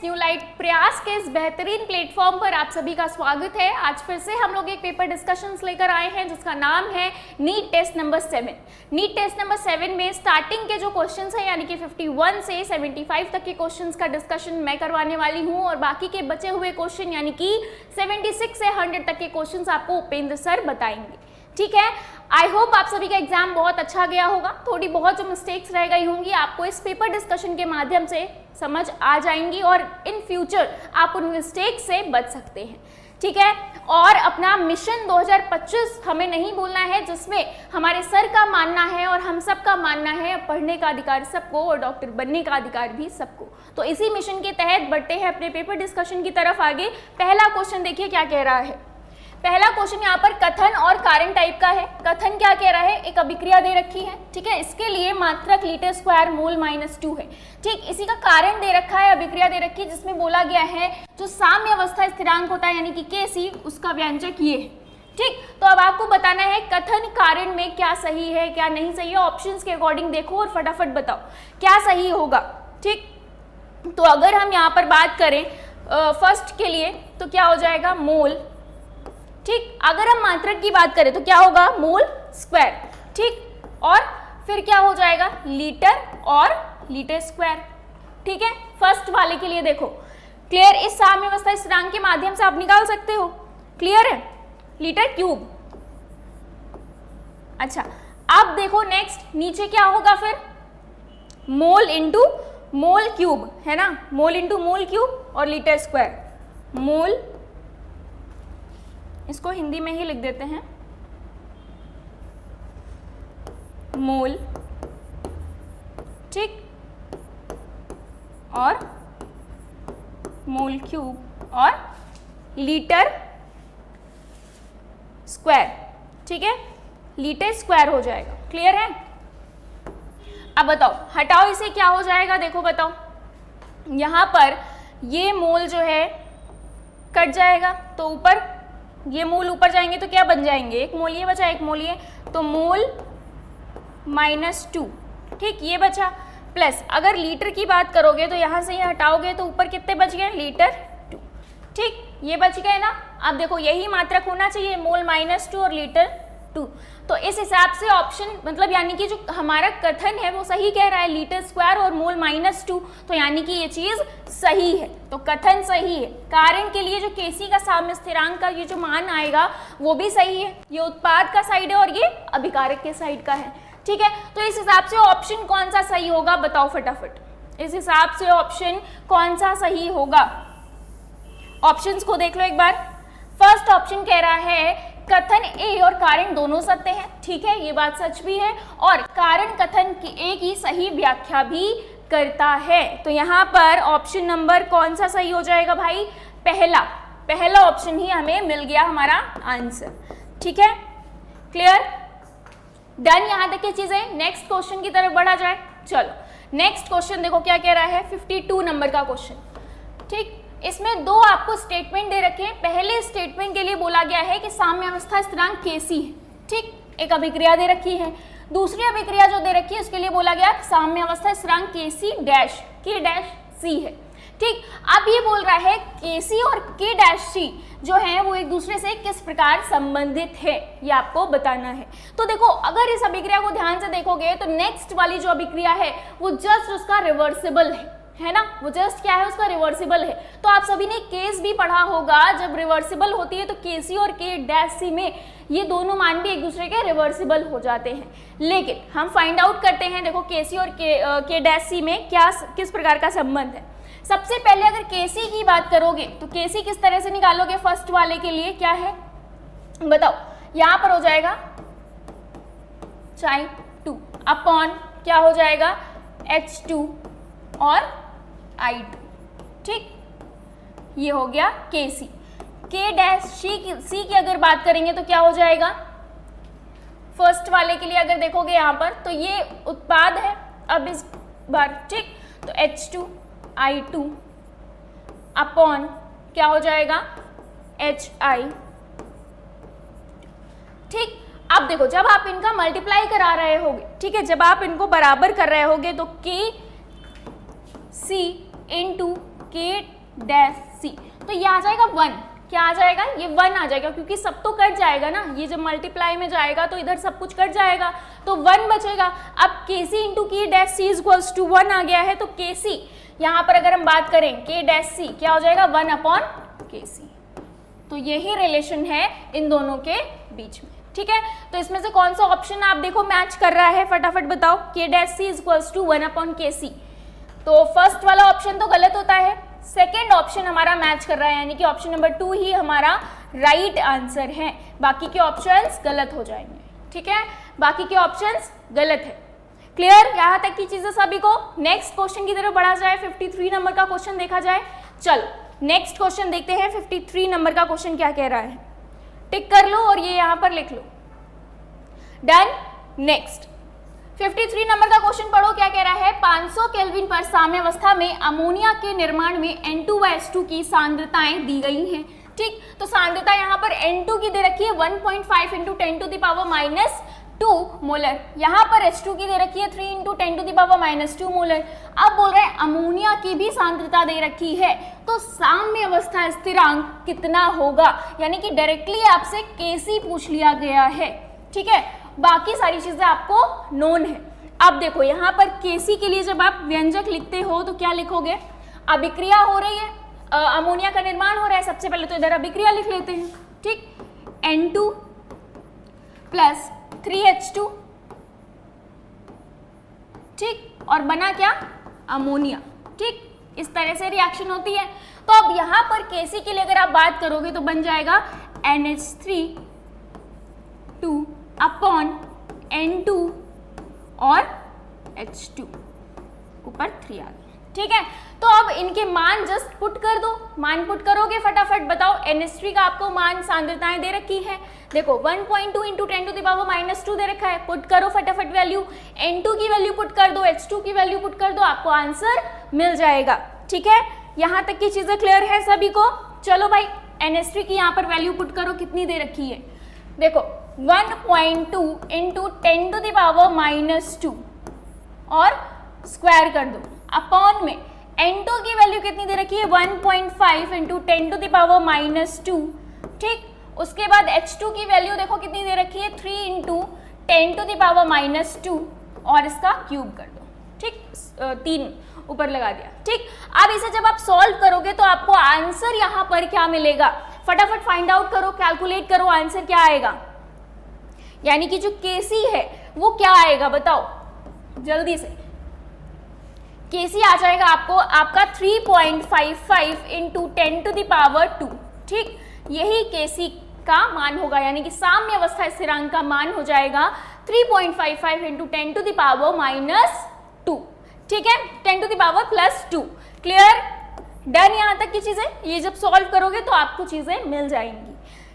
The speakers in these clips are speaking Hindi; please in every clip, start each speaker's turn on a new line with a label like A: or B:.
A: न्यू लाइट प्रयास के इस बेहतरीन प्लेटफॉर्म पर आप सभी का स्वागत है। आज फिर से हम लोग एक पेपर डिस्कशंस लेकर आए हैं जिसका नाम है NEET test number 7। NEET test number 7 में स्टार्टिंग के जो क्वेश्चंस हैं यानी कि 51 से 75 तक के क्वेश्चंस का डिस्कशन मैं करवाने वाली हूं और बाकी के बचे हुए क्वेश्चन यानी कि 76 से 100 तक के क्वेश्चंस आपको उपेंद्र सर बताएंगे। ठीक है, आई होप आप सभी का एग्जाम बहुत अच्छा गया होगा। थोड़ी बहुत जो मिस्टेक्स रह गई होंगी आपको इस पेपर डिस्कशन के माध्यम से समझ आ जाएंगी और इन फ्यूचर आप उन मिस्टेक से बच सकते हैं। ठीक है, और अपना मिशन 2025 हमें नहीं भूलना है जिसमें हमारे सर का मानना है और हम सब का मानना है पढ़ने का अधिकार सबको और डॉक्टर बनने का अधिकार भी सबको। तो इसी मिशन के तहत बढ़ते हैं अपने पेपर डिस्कशन की तरफ आगे। पहला क्वेश्चन देखिए क्या कह रहा है। पहला क्वेश्चन यहाँ पर कथन और कारण टाइप का है। कथन क्या कह रहा है, एक अभिक्रिया दे रखी है। ठीक है, इसके लिए मात्रक लीटर स्क्वायर मोल -2 है। ठीक, इसी का कारण दे रखा है, अभिक्रिया दे रखी है जिसमें बोला गया है जो साम्य अवस्था स्थिरांक होता है यानी कि Kc उसका व्यंजक ये है। ठीक, तो अब आपको बताना है कथन कारण में क्या सही है क्या नहीं सही है। ऑप्शंस के अकॉर्डिंग देखो और फटाफट बताओ क्या सही होगा। ठीक, तो अगर हम यहाँ पर बात करें फर्स्ट के लिए तो क्या हो जाएगा मोल। ठीक, अगर हम मात्रक की बात करें तो क्या होगा मोल स्क्वायर। ठीक, और फिर क्या हो जाएगा लीटर और लीटर स्क्वायर। ठीक है, फर्स्ट वाले के लिए देखो क्लियर, इस साम्य अवस्था स्थिरांक के माध्यम से आप निकाल सकते हो। क्लियर है, लीटर क्यूब। अच्छा, अब देखो नेक्स्ट नीचे क्या होगा फिर मोल इंटू मोल क्यूब है ना, मोल इंटू मोल क्यूब और लीटर स्क्वायर। मोल, इसको हिंदी में ही लिख देते हैं मोल। ठीक, और मोल क्यूब और लीटर स्क्वायर। ठीक है, लीटर स्क्वायर हो जाएगा। क्लियर है, अब बताओ हटाओ इसे क्या हो जाएगा। देखो बताओ यहां पर ये मोल जो है कट जाएगा तो ऊपर ये मोल ऊपर जाएंगे तो क्या बन जाएंगे, एक मोल ये बचा एक मोल ये, तो मोल -2। ठीक, ये बचा प्लस अगर लीटर की बात करोगे तो यहाँ से ये हटाओगे तो ऊपर कितने बच गए लीटर 2। ठीक, ये बच गए ना। अब देखो यही मात्रक होना चाहिए मोल -2 और लीटर 2। तो इस हिसाब से ऑप्शन मतलब यानी कि जो हमारा कथन है वो सही कह रहा है लीटर स्क्वायर और मोल -2, तो यानी कि ये चीज सही है। तो कथन सही है। कारण के लिए जो Kc का साम्य स्थिरांक का ये जो मान आएगा वो भी सही है। ये उत्पाद का साइड है और ये अभिकारक के साइड का है। ठीक है, तो इस हिसाब से ऑप्शन कौन सा सही होगा बताओ फटाफट। इस हिसाब से ऑप्शन कौन सा सही होगा, ऑप्शंस को देख लो एक बार। फर्स्ट ऑप्शन कह रहा है कथन ए और कारण दोनों सत्य हैं। ठीक है, ये बात सच भी है और कारण कथन की ए की सही व्याख्या भी करता है। तो यहाँ पर ऑप्शन नंबर कौन सा सही हो जाएगा भाई, पहला ऑप्शन ही हमें मिल गया हमारा आंसर। ठीक है, क्लियर, डन यहाँ तक की चीजें। नेक्स्ट क्वेश्चन की तरफ बढ़ा जाए। चलो नेक्स्ट क्वेश्चन देखो क्या कह रहा है, 52 नंबर का क्वेश्चन। ठीक, इसमें दो आपको स्टेटमेंट दे रखे हैं। पहले स्टेटमेंट के लिए बोला गया है कि साम्य अवस्था स्थिरांक Kc है। ठीक, एक अभिक्रिया दे रखी है। दूसरी अभिक्रिया जो दे रखी है उसके लिए बोला गया साम्य अवस्था स्थिरांक K'(C) है। ठीक, अब ये बोल रहा है Kc और K'(C) जो है वो एक दूसरे से किस प्रकार संबंधित है ये आपको बताना है। तो देखो अगर इस अभिक्रिया को ध्यान से देखोगे तो नेक्स्ट वाली जो अभिक्रिया है वो जस्ट उसका रिवर्सिबल है ना, वो जस्ट क्या है उसका रिवर्सिबल है। तो आप सभी ने केस भी पढ़ा होगा, जब रिवर्सिबल होती है तो Kc और K'(C) में ये दोनों मान भी एक दूसरे के रिवर्सिबल हो जाते हैं। लेकिन हम फाइंड आउट करते हैं, देखो Kc और K'(C) में क्या किस प्रकार का संबंध है। सबसे पहले अगर Kc की बात करोगे तो Kc किस तरह से निकालोगे, फर्स्ट वाले के लिए क्या है बताओ। यहाँ पर हो जाएगा Chi2 अपॉन क्या हो जाएगा H2 और I2। ठीक, ये हो गया Kc। K'(C) की अगर बात करेंगे तो क्या हो जाएगा, फर्स्ट वाले के लिए अगर देखोगे यहाँ पर तो ये उत्पाद है। अब इस बार ठीक, तो H2 I2 अपॉन क्या हो जाएगा HI। ठीक, अब देखो जब आप इनका मल्टीप्लाई करा रहे होगे, ठीक है, जब आप इनको बराबर कर रहे होगे तो Kc इंटू K डैश सी, तो ये आ जाएगा 1, क्या आ जाएगा, ये 1 आ जाएगा, क्योंकि सब तो कट जाएगा ना, ये जब मल्टीप्लाई में जाएगा तो इधर सब कुछ कट जाएगा, तो 1 बचेगा। अब Kc इंटू की डैश सी इक्वल्स टू 1 आ गया है, तो Kc यहाँ पर अगर हम बात करें K डैश सी क्या हो जाएगा, 1 अपॉन Kc। तो यही रिलेशन है इन दोनों के बीच में, ठीक है। तो इसमें से कौन सा ऑप्शन आप देखो मैच कर रहा है, फटाफट बताओ। K dash C equals to 1 upon Kc, तो फर्स्ट वाला ऑप्शन तो गलत होता है, सेकेंड ऑप्शन हमारा मैच कर रहा है, यानी कि ऑप्शन नंबर 2 ही हमारा राइट आंसर है, बाकी के ऑप्शंस गलत हो जाएंगे, ठीक है, बाकी के ऑप्शंस गलत है। क्लियर, यहाँ तक की चीजें सभी को। नेक्स्ट क्वेश्चन की तरफ बढ़ा जाए, 53 नंबर का क्वेश्चन देखा जाए। चलो नेक्स्ट क्वेश्चन देखते हैं, 53 नंबर का क्वेश्चन क्या कह रहा है, टिक कर लो और ये यहाँ पर लिख लो। डन। नेक्स्ट 53 नंबर का क्वेश्चन पढ़ो, क्या कह रहा है, 500 केल्विन पर साम्यावस्था में अमोनिया के निर्माण में N2 व H2 की सांद्रताएं दी गई हैं। ठीक, तो सांद्रता यहाँ पर N2 की दे रखी है 1.5 into 10 to the power minus 2 molar, यहाँ पर H2 की दे रखी है 3 into 10 to the power minus 2 molar. अब बोल रहे हैं अमोनिया की भी सांद्रता दे रखी है, तो साम्य अवस्था स्थिरांक कितना होगा, यानी कि डायरेक्टली आपसे Kc पूछ लिया गया है, ठीक है, बाकी सारी चीजें आपको नोन है। अब देखो यहाँ पर Kc के लिए जब आप व्यंजक लिखते हो तो क्या लिखोगे, अभिक्रिया हो रही है, अमोनिया का निर्माण हो रहा है, सबसे पहले तो इधर अभिक्रिया लिख लेते हैं, ठीक, N2 प्लस 3H2, ठीक, और बना क्या, अमोनिया, ठीक, इस तरह से रिएक्शन होती है। तो अब यहाँ पर Kc के लिए अगर आप बात करोगे तो बन जाएगा NH3 2 अपॉन N2 और H2, ऊपर 3 आ गया, ठीक है। तो अब इनके मान जस्ट पुट कर दो, मान पुट करोगे फटाफट बताओ। NH3 का आपको मान सांद्रताएं दे रखी है, देखो 1.2 into 10 to the power minus 2 दे रखा है, पुट करो फटाफट वैल्यू, N2 की वैल्यू पुट कर दो, H2 की वैल्यू पुट कर दो, आपको आंसर मिल जाएगा, ठीक है। यहाँ तक की चीजें क्लियर है सभी को। चलो भाई NH3 की यहाँ पर वैल्यू पुट करो, कितनी दे रखी है, देखो 1.2 into 10 to the power minus 2 और स्क्वायर कर दो, अपॉन में N2 की वैल्यू कितनी दे रखी है 1.5 into 10 to the power minus 2, ठीक, उसके बाद H2 की वैल्यू देखो कितनी दे रखी है 3 into 10 to the power minus 2 और इसका क्यूब कर दो, ठीक, 3 ऊपर लगा दिया, ठीक। अब इसे जब आप सॉल्व करोगे तो आपको आंसर यहाँ पर क्या मिलेगा, फटाफट फाइंड आउट करो, कैलकुलेट करो, आंसर क्या आएगा, यानी कि जो Kc है वो क्या आएगा बताओ जल्दी से। Kc आ जाएगा आपको आपका 3.55 इंटू 10 टू द पावर 2, ठीक, यही Kc का मान होगा, यानी कि साम्य अवस्था स्थिरांक का मान हो जाएगा 3.55 into 10 to the power minus 2, ठीक है, 10 to the power plus 2। Clear, done यहाँ तक की चीजें, ये जब सॉल्व करोगे तो आपको चीजें मिल जाएंगी।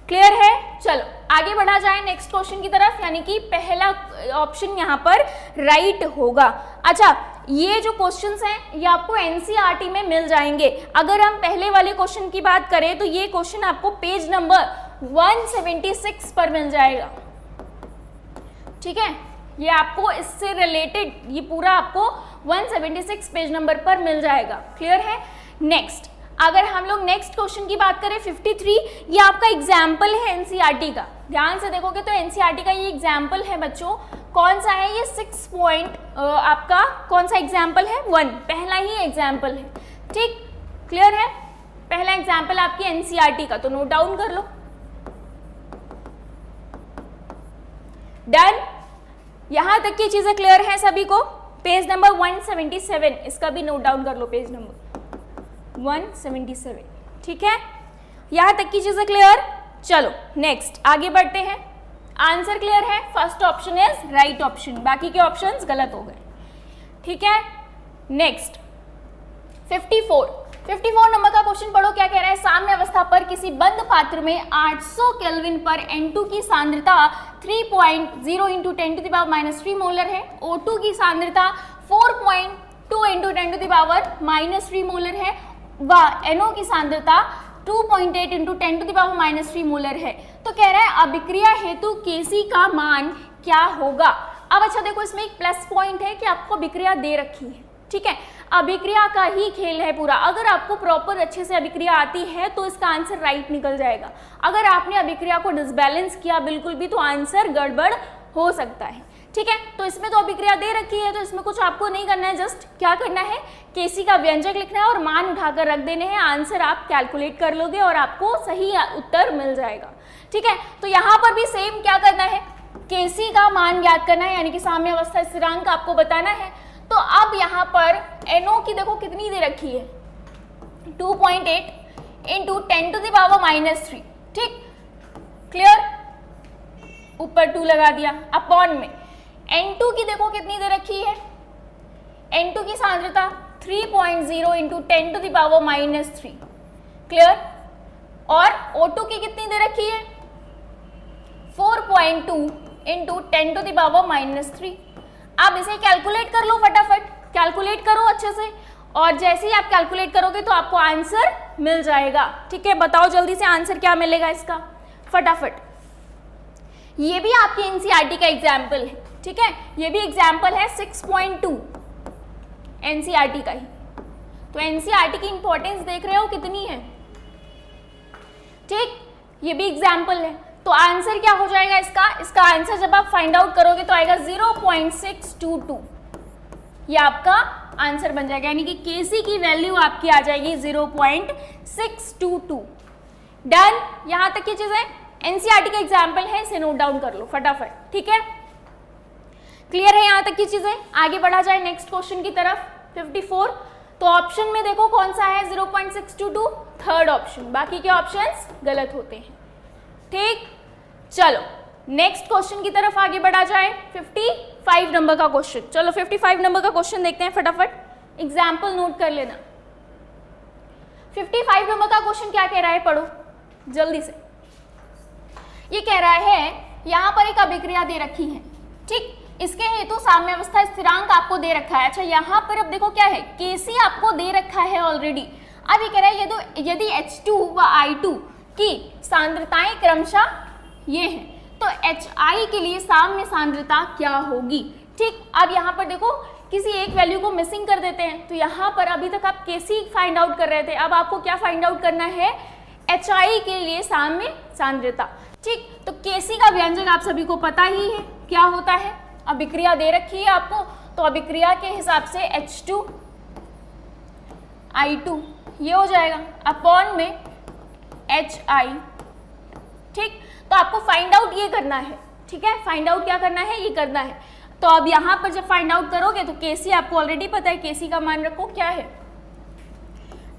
A: क्लियर है, चलो आगे बढ़ा जाए नेक्स्ट क्वेश्चन की तरफ, यानी कि पहला ऑप्शन यहाँ पर राइट होगा। अच्छा, ये जो क्वेश्चंस हैं ये आपको एनसीईआरटी में मिल जाएंगे। अगर हम पहले वाले क्वेश्चन की बात करें तो ये क्वेश्चन आपको पेज नंबर 176 पर मिल जाएगा, ठीक है, ये आपको इससे रिलेटेड ये पूरा आपको 176 पेज नंबर पर मिल जाएगा। क्लियर है। नेक्स्ट, अगर हम लोग नेक्स्ट क्वेश्चन की बात करें 53, ये आपका एग्जाम्पल है एनसीईआरटी का, ध्यान से देखोगे तो एनसीईआरटी का ये एग्जाम्पल है बच्चों। कौन सा है ये 6 पॉइंट आपका कौन सा एग्जाम्पल है 1, पहला ही एग्जाम्पल है, ठीक। क्लियर है, पहला एग्जाम्पल आपकी एनसीईआरटी का, तो नोट डाउन कर लो। डन, यहां तक की चीजें क्लियर है सभी को। पेज नंबर 177 इसका भी नोट डाउन कर लो, पेज नंबर 177, ठीक है, यहां तक की चीजें क्लियर। चलो नेक्स्ट आगे बढ़ते हैं। आंसर क्लियर है, first option is right option, बाकी के ऑप्शंस गलत हो गए, ठीक है। नेक्स्ट 54 नंबर का क्वेश्चन पढ़ो, क्या कह रहा है। साम्य अवस्था पर किसी बंद पात्र में 800 केल्विन पर N2 की सांद्रता 3.0 into 10 to the power minus 3 molar है, O2 की सांद्रता 4.2 into 10 to the power minus 3 molar है व NO की सांद्रता 2.8 into 10 to the power minus 3 molar है। तो कह रहा है अभिक्रिया हेतु Kc का मान क्या होगा। अब अच्छा देखो, इसमें एक प्लस पॉइंट है कि आपको अभिक्रिया दे रखी है, ठीक है। अभिक्रिया का ही खेल है पूरा। अगर आपको प्रॉपर अच्छे से अभिक्रिया आती है तो इसका आंसर राइट निकल जाएगा। अगर आपने अभिक्रिया को डिसबैलेंस किया बिल्कुल भी तो आंसर गड़बड़ हो सकता है। ठीक है, तो इसमें तो अभिक्रिया दे रखी है, तो इसमें कुछ आपको नहीं करना है, जस्ट क्या करना है, Kc का व्यंजक लिखना है और मान उठाकर रख देने हैं। आंसर आप कैलकुलेट कर लोगे और आपको सही उत्तर मिल जाएगा। ठीक है, तो यहाँ पर भी सेम क्या करना है, Kc का मान ज्ञात करना है, यानी कि साम्य अवस्था स्थिरांक आपको बताना है। तो अब यहाँ पर NO की देखो कितनी दे रखी है, 2.8 इंटू 10⁻⁻3। ठीक, क्लियर, ऊपर 2 लगा दिया अपॉन में N2 की देखो कितनी दे रखी है, N2 की सांद्रता 3.0 इंटू 10⁻⁻3। क्लियर, और O2 की कितनी दे रखी है, 4.2 इंटू 10⁻⁻3। आप इसे कैलकुलेट कर लो, फटाफट कैलकुलेट करो अच्छे से, और जैसे ही आप कैलकुलेट करोगे तो आपको आंसर मिल जाएगा। ठीक है, बताओ जल्दी से आंसर क्या मिलेगा इसका, फटाफट। ये भी आपके एनसीईआरटी का एग्जाम्पल है। ठीक है, ये भी एग्जाम्पल है 6.2 एनसीईआरटी का ही। तो एनसीईआरटी की इंपॉर्टेंस देख रहे हो कितनी है। ठीक, ये भी एग्जाम्पल है। तो आंसर क्या हो जाएगा इसका आंसर जब आप फाइंड आउट करोगे तो आएगा 0.622। ये आपका आंसर बन जाएगा, यानी कि Kc की वैल्यू आपकी आ जाएगी 0.622। डन, यहां तक की चीजें एनसीईआरटी का एग्जाम्पल है, इसे नोट डाउन कर लो फटाफट। ठीक है, क्लियर है यहां तक की चीजें। आगे बढ़ा जाए नेक्स्ट क्वेश्चन की तरफ, 54। तो ऑप्शन में देखो कौन सा है 0.622, थर्ड ऑप्शन, बाकी के ऑप्शंस गलत होते हैं। ठीक, चलो नेक्स्ट क्वेश्चन की तरफ आगे बढ़ा जाए, 55 नंबर का क्वेश्चन। चलो 55 नंबर का क्वेश्चन देखते हैं फटाफट, एग्जाम्पल नोट कर लेना। 55 नंबर का क्वेश्चन क्या कह रहा है, पढ़ो जल्दी से। ये कह रहा है यहां पर एक अभिक्रिया दे रखी है। ठीक, इसके हेतु साम्य अवस्था स्थिरांक आपको दे रखा है। अच्छा, यहाँ पर अब देखो क्या है, Kc आपको दे रखा है ऑलरेडी। अब ये कह रहा है यदि H2 व I2 की सांद्रताएं क्रमशः ये हैं तो HI के लिए साम्य सांद्रता क्या होगी। ठीक, अब यहाँ पर देखो किसी एक वैल्यू को मिसिंग कर देते हैं। तो यहाँ पर अभी तक आप Kc फाइंड आउट कर रहे थे, अब आपको क्या फाइंड आउट करना है, HI के लिए साम्य सांद्रता। ठीक, तो Kc का व्यंजक आप सभी को पता ही है क्या होता है, अभिक्रिया दे रखी है आपको, तो अभिक्रिया के हिसाब से H2 I2 ये हो जाएगा अपॉन में HI। ठीक, तो आपको फाइंड आउट ये करना है। ठीक है, फाइंड आउट क्या करना है, ये करना है। तो अब यहाँ पर जब फाइंड आउट करोगे तो Kc आपको ऑलरेडी पता है, Kc का मान रखो क्या है,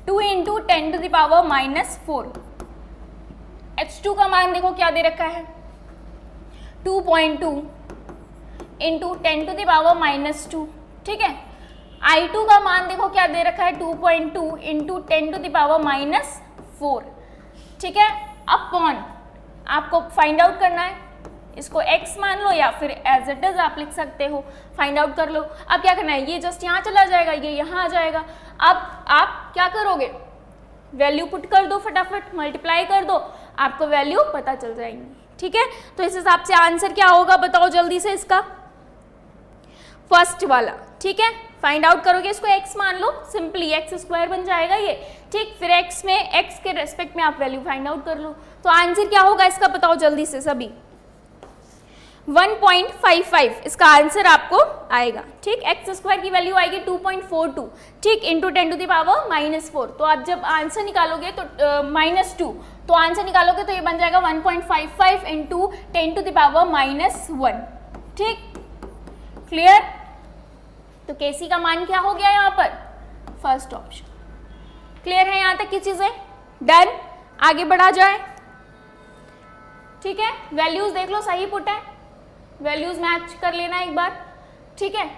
A: 2 इंटू 10⁻⁻4। H2 का मान देखो क्या दे रखा है, 2.2 इंटू 10⁻⁻2। ठीक है, I2 का मान देखो क्या दे रखा है, 2.2 इंटू 10⁻⁻4। ठीक है, अपॉन आपको फाइंड आउट करना है, इसको x मान लो या फिर एज इट इज आप लिख सकते हो, फाइंड आउट कर लो। अब क्या करना है, ये जस्ट यहाँ चला जाएगा, ये यहाँ आ जाएगा। अब आप क्या करोगे, वैल्यू पुट कर दो फटाफट, मल्टीप्लाई कर दो, आपको वैल्यू पता चल जाएंगी। ठीक है, तो इस हिसाब से आंसर क्या होगा बताओ जल्दी से इसका, फर्स्ट वाला। ठीक है, फाइंड आउट करोगे, इसको x मान लो, सिंपली x² बन जाएगा ये। ठीक, फिर x में x के रेस्पेक्ट में आप वैल्यू फाइंड आउट कर लो। तो आंसर क्या होगा इसका बताओ जल्दी से सभी, 1.55 इसका आंसर आपको आएगा। ठीक, x² की वैल्यू आएगी 2.42। ठीक, इंटू 10⁻⁻4। तो आप जब आंसर निकालोगे तो -2, तो आंसर निकालोगे तो ये बन जाएगा 1.55 इंटू 10⁻⁻1। ठीक, क्लियर। तो Kc का मान क्या हो गया यहाँ पर, फर्स्ट ऑप्शन। क्लियर है यहाँ तक की चीजें, डन। आगे बढ़ा जाए। ठीक है, वैल्यूज देख लो सही पुट है, वैल्यूज मैच कर लेना एक बार। ठीक है,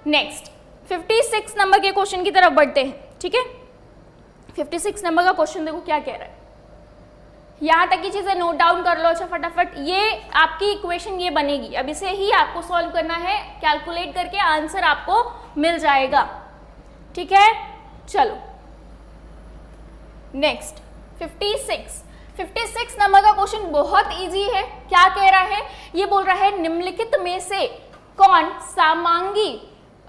A: नेक्स्ट 56 नंबर के क्वेश्चन की तरफ बढ़ते हैं। ठीक है, 56 नंबर का क्वेश्चन देखो क्या कह रहा है, यहाँ तक की चीजें नोट डाउन कर लो। अच्छा फटाफट, ये आपकी इक्वेशन ये बनेगी, अब इसे ही आपको सॉल्व करना है, कैलकुलेट करके आंसर आपको मिल जाएगा। ठीक है, चलो नेक्स्ट 56 नंबर का क्वेश्चन बहुत इजी है। क्या कह रहा है, ये बोल रहा है निम्नलिखित में से कौन समांगी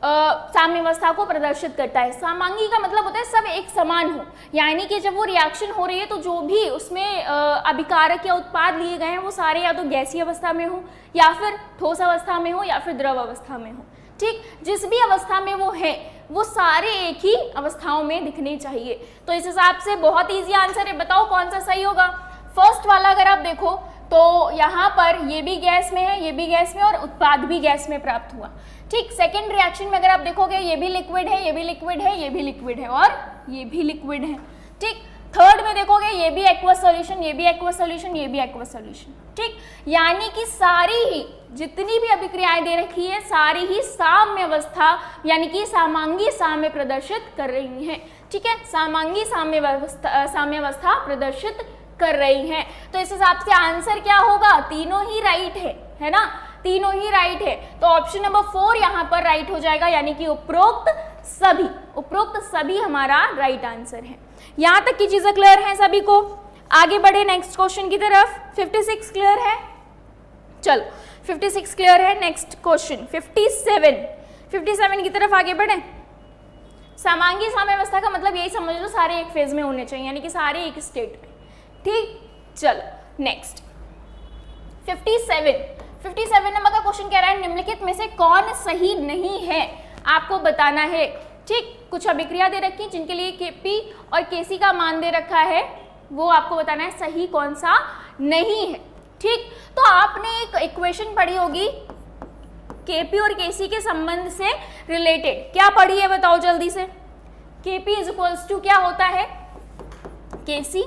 A: साम्यावस्था को प्रदर्शित करता है। समांगी का मतलब होता है सब एक समान हो, यानी कि जब वो रिएक्शन हो रही है तो जो भी उसमें अभिकारक या उत्पाद लिए गए हैं वो सारे या तो गैसीय अवस्था में हो या फिर ठोस अवस्था में हो या फिर द्रव अवस्था में हो। ठीक, जिस भी अवस्था में वो है वो सारे एक ही अवस्थाओं में दिखने चाहिए। तो इस हिसाब से बहुत ईजी आंसर है, बताओ कौन सा सही होगा। फर्स्ट वाला अगर आप देखो तो यहाँ पर ये भी गैस में है, ये भी गैस में, और उत्पाद भी गैस में प्राप्त हुआ। ठीक, सेकेंड रिएक्शन में अगर आप देखोगे ये भी लिक्विड है, ये भी लिक्विड है, ये भी लिक्विड है और ये भी लिक्विड है। ठीक, थर्ड में देखोगे ये भी एक्वस सॉल्यूशन, ये भी एक्वस सॉल्यूशन, ये भी एक्वस सॉल्यूशन। ठीक, यानी कि सारी ही जितनी भी अभिक्रियाएं दे रखी है सारी ही साम्य अवस्था यानी कि समांगी साम्य प्रदर्शित कर रही हैं। ठीक है, समांगी साम्य अवस्था प्रदर्शित कर रही हैं। तो इस हिसाब से आंसर क्या होगा, तीनों ही राइट है ना, तीनों ही राइट है। तो ऑप्शन नंबर 4 यहाँ पर राइट हो जाएगा, यानी कि उपरोक्त सभी हमारा राइट आंसर है। यहाँ तक की चीजें क्लियर हैं सभी को। आगे बढ़े नेक्स्ट क्वेश्चन की तरफ। 56 क्लियर है, चलो 56 क्लियर है। नेक्स्ट क्वेश्चन 57 की तरफ आगे बढ़े। समांगी साम्यावस्था का मतलब यही समझ लो सारे एक फेज में होने चाहिए, यानी कि सारे एक स्टेट में। ठीक, चलो नेक्स्ट 57 नंबर का क्वेश्चन कह रहा है निम्नलिखित में से कौन सही नहीं है, आपको बताना है। ठीक, कुछ अभिक्रिया दे रखी है जिनके लिए Kp और Kc का मान दे रखा है, वो आपको बताना है सही कौन सा नहीं है। ठीक, तो आपने एक इक्वेशन पढ़ी होगी Kp और Kc के संबंध से रिलेटेड, क्या पढ़ी है बताओ जल्दी से। Kp इज इक्वल्स टू क्या होता है, Kc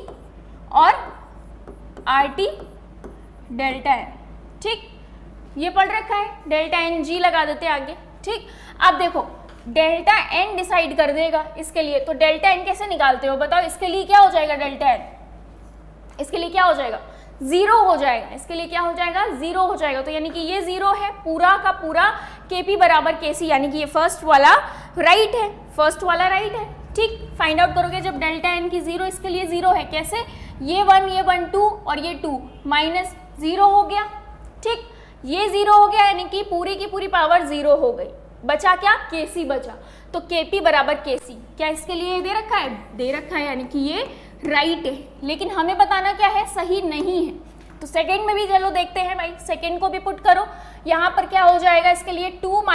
A: और RT डेल्टा n। ठीक, ये पढ़ रखा है, डेल्टा एन जी लगा देते हैं आगे। ठीक, अब देखो डेल्टा एन डिसाइड कर देगा इसके लिए, तो डेल्टा एन कैसे निकालते हो बताओ। इसके लिए क्या हो जाएगा, डेल्टा एन इसके लिए क्या हो जाएगा, 0 हो जाएगा। इसके लिए क्या हो जाएगा, 0 हो जाएगा। तो यानी कि ये 0 है पूरा का पूरा, Kp बराबर Kc, यानी कि ये फर्स्ट वाला राइट है, फर्स्ट वाला राइट है। ठीक, फाइंड आउट करोगे जब डेल्टा एन की 0, इसके लिए 0 है, कैसे, ये 1 2 और ये 2 माइनस 0 हो गया। ठीक, ये 0 हो गया, यानी कि पूरी की पूरी पावर 0 हो गई, बचा क्या, Kc बचा। तो Kp बराबर Kc, क्या इसके लिए दे रखा है, दे रखा है, यानी कि ये राइट है। लेकिन हमें बताना क्या है, सही नहीं है। तो सेकंड में भी चलो देखते हैं भाई, सेकंड को भी पुट करो। यहाँ पर क्या हो जाएगा, इसके लिए 2 -